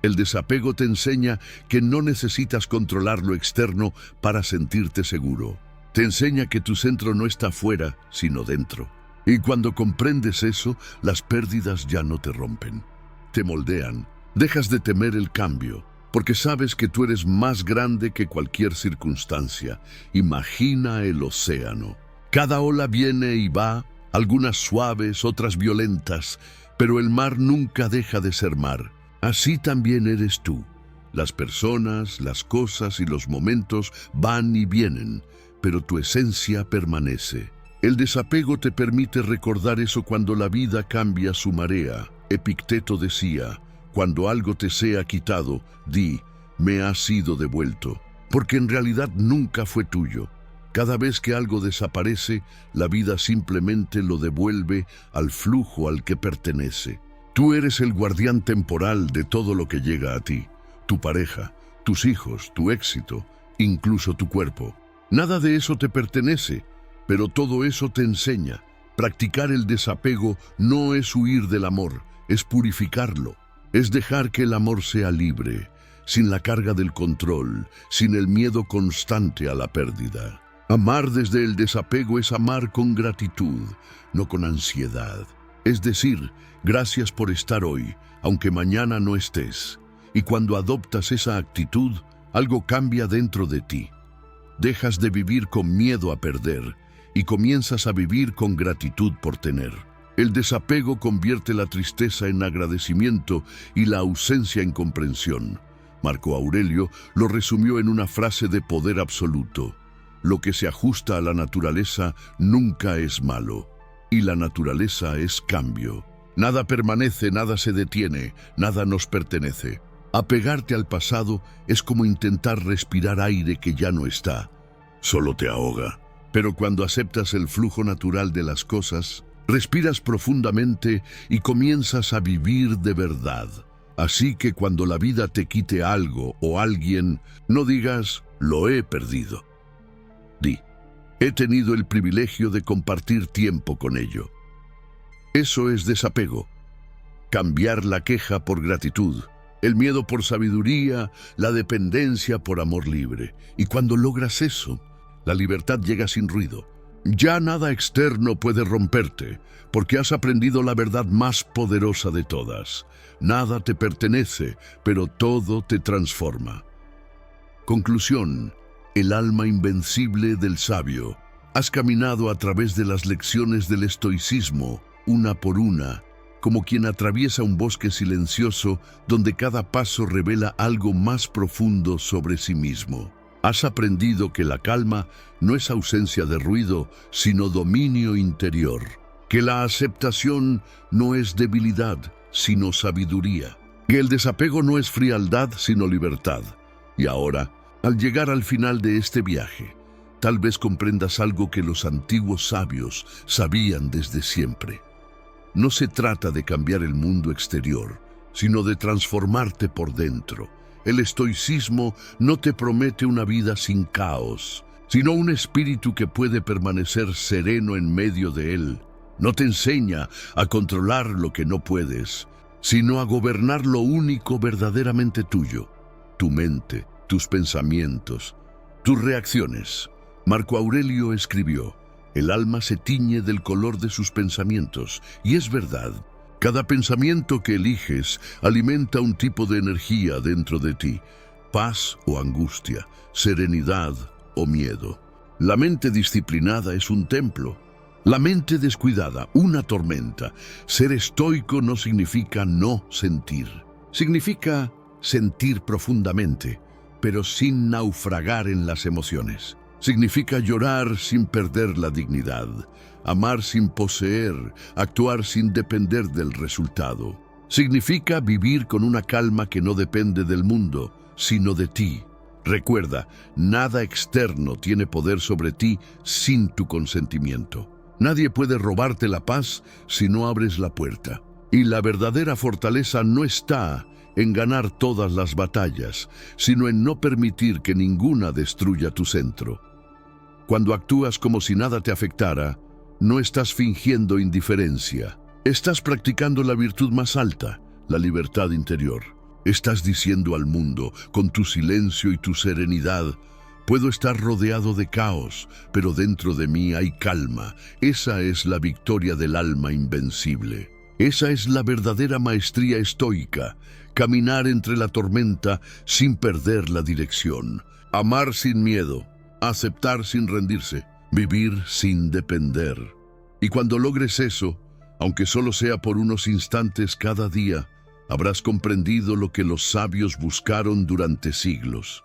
El desapego te enseña que no necesitas controlar lo externo para sentirte seguro. Te enseña que tu centro no está fuera, sino dentro. Y cuando comprendes eso, las pérdidas ya no te rompen, te moldean. Dejas de temer el cambio, porque sabes que tú eres más grande que cualquier circunstancia. Imagina el océano. Cada ola viene y va, algunas suaves, otras violentas, pero el mar nunca deja de ser mar. Así también eres tú. Las personas, las cosas y los momentos van y vienen, pero tu esencia permanece. El desapego te permite recordar eso cuando la vida cambia su marea. Epicteto decía: cuando algo te sea quitado, di: me ha sido devuelto, porque en realidad nunca fue tuyo. Cada vez que algo desaparece, la vida simplemente lo devuelve al flujo al que pertenece. Tú eres el guardián temporal de todo lo que llega a ti: tu pareja, tus hijos, tu éxito, incluso tu cuerpo. Nada de eso te pertenece, pero todo eso te enseña. Practicar el desapego no es huir del amor, es purificarlo. Es dejar que el amor sea libre, sin la carga del control, sin el miedo constante a la pérdida. Amar desde el desapego es amar con gratitud, no con ansiedad. Es decir, gracias por estar hoy, aunque mañana no estés. Y cuando adoptas esa actitud, algo cambia dentro de ti. Dejas de vivir con miedo a perder y comienzas a vivir con gratitud por tener. El desapego convierte la tristeza en agradecimiento y la ausencia en comprensión. Marco Aurelio lo resumió en una frase de poder absoluto: lo que se ajusta a la naturaleza nunca es malo, y la naturaleza es cambio. Nada permanece, nada se detiene, nada nos pertenece. Apegarte al pasado es como intentar respirar aire que ya no está. Solo te ahoga. Pero cuando aceptas el flujo natural de las cosas, respiras profundamente y comienzas a vivir de verdad. Así que cuando la vida te quite algo o alguien, no digas: lo he perdido. Di: he tenido el privilegio de compartir tiempo con ello. Eso es desapego. Cambiar la queja por gratitud. el miedo por sabiduría, la dependencia por amor libre. Y cuando logras eso, la libertad llega sin ruido. Ya nada externo puede romperte, porque has aprendido la verdad más poderosa de todas. Nada te pertenece, pero todo te transforma. Conclusión: el alma invencible del sabio. Has caminado a través de las lecciones del estoicismo, una por una, como quien atraviesa un bosque silencioso donde cada paso revela algo más profundo sobre sí mismo. Has aprendido que la calma no es ausencia de ruido, sino dominio interior. Que la aceptación no es debilidad, sino sabiduría. Que el desapego no es frialdad, sino libertad. Y ahora, al llegar al final de este viaje, tal vez comprendas algo que los antiguos sabios sabían desde siempre. No se trata de cambiar el mundo exterior, sino de transformarte por dentro. El estoicismo no te promete una vida sin caos, sino un espíritu que puede permanecer sereno en medio de él. No te enseña a controlar lo que no puedes, sino a gobernar lo único verdaderamente tuyo: tu mente, tus pensamientos, tus reacciones. Marco Aurelio escribió: el alma se tiñe del color de sus pensamientos, y es verdad. Cada pensamiento que eliges alimenta un tipo de energía dentro de ti: paz o angustia, serenidad o miedo. La mente disciplinada es un templo, la mente descuidada una tormenta. Ser estoico no significa no sentir. Significa sentir profundamente, pero sin naufragar en las emociones. Significa llorar sin perder la dignidad, amar sin poseer, actuar sin depender del resultado. Significa vivir con una calma que no depende del mundo, sino de ti. Recuerda, nada externo tiene poder sobre ti sin tu consentimiento. Nadie puede robarte la paz si no abres la puerta. Y la verdadera fortaleza no está en ganar todas las batallas, sino en no permitir que ninguna destruya tu centro. Cuando actúas como si nada te afectara, no estás fingiendo indiferencia. Estás practicando la virtud más alta, la libertad interior. Estás diciendo al mundo, con tu silencio y tu serenidad: puedo estar rodeado de caos, pero dentro de mí hay calma. Esa es la victoria del alma invencible. Esa es la verdadera maestría estoica: caminar entre la tormenta sin perder la dirección. Amar sin miedo, aceptar sin rendirse, vivir sin depender. Y cuando logres eso, aunque solo sea por unos instantes cada día, habrás comprendido lo que los sabios buscaron durante siglos: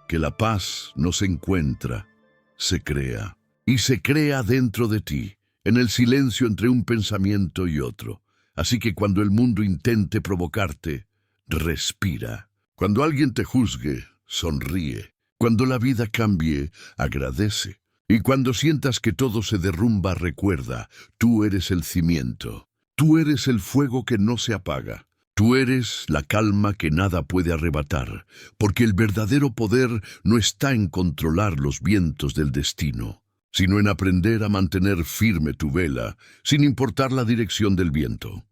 que la paz no se encuentra, se crea. Y se crea dentro de ti, en el silencio entre un pensamiento y otro. Así que cuando el mundo intente provocarte, respira. Cuando alguien te juzgue, sonríe. Cuando la vida cambie, agradece. Y cuando sientas que todo se derrumba, recuerda: tú eres el cimiento. Tú eres el fuego que no se apaga. Tú eres la calma que nada puede arrebatar, porque el verdadero poder no está en controlar los vientos del destino, sino en aprender a mantener firme tu vela, sin importar la dirección del viento.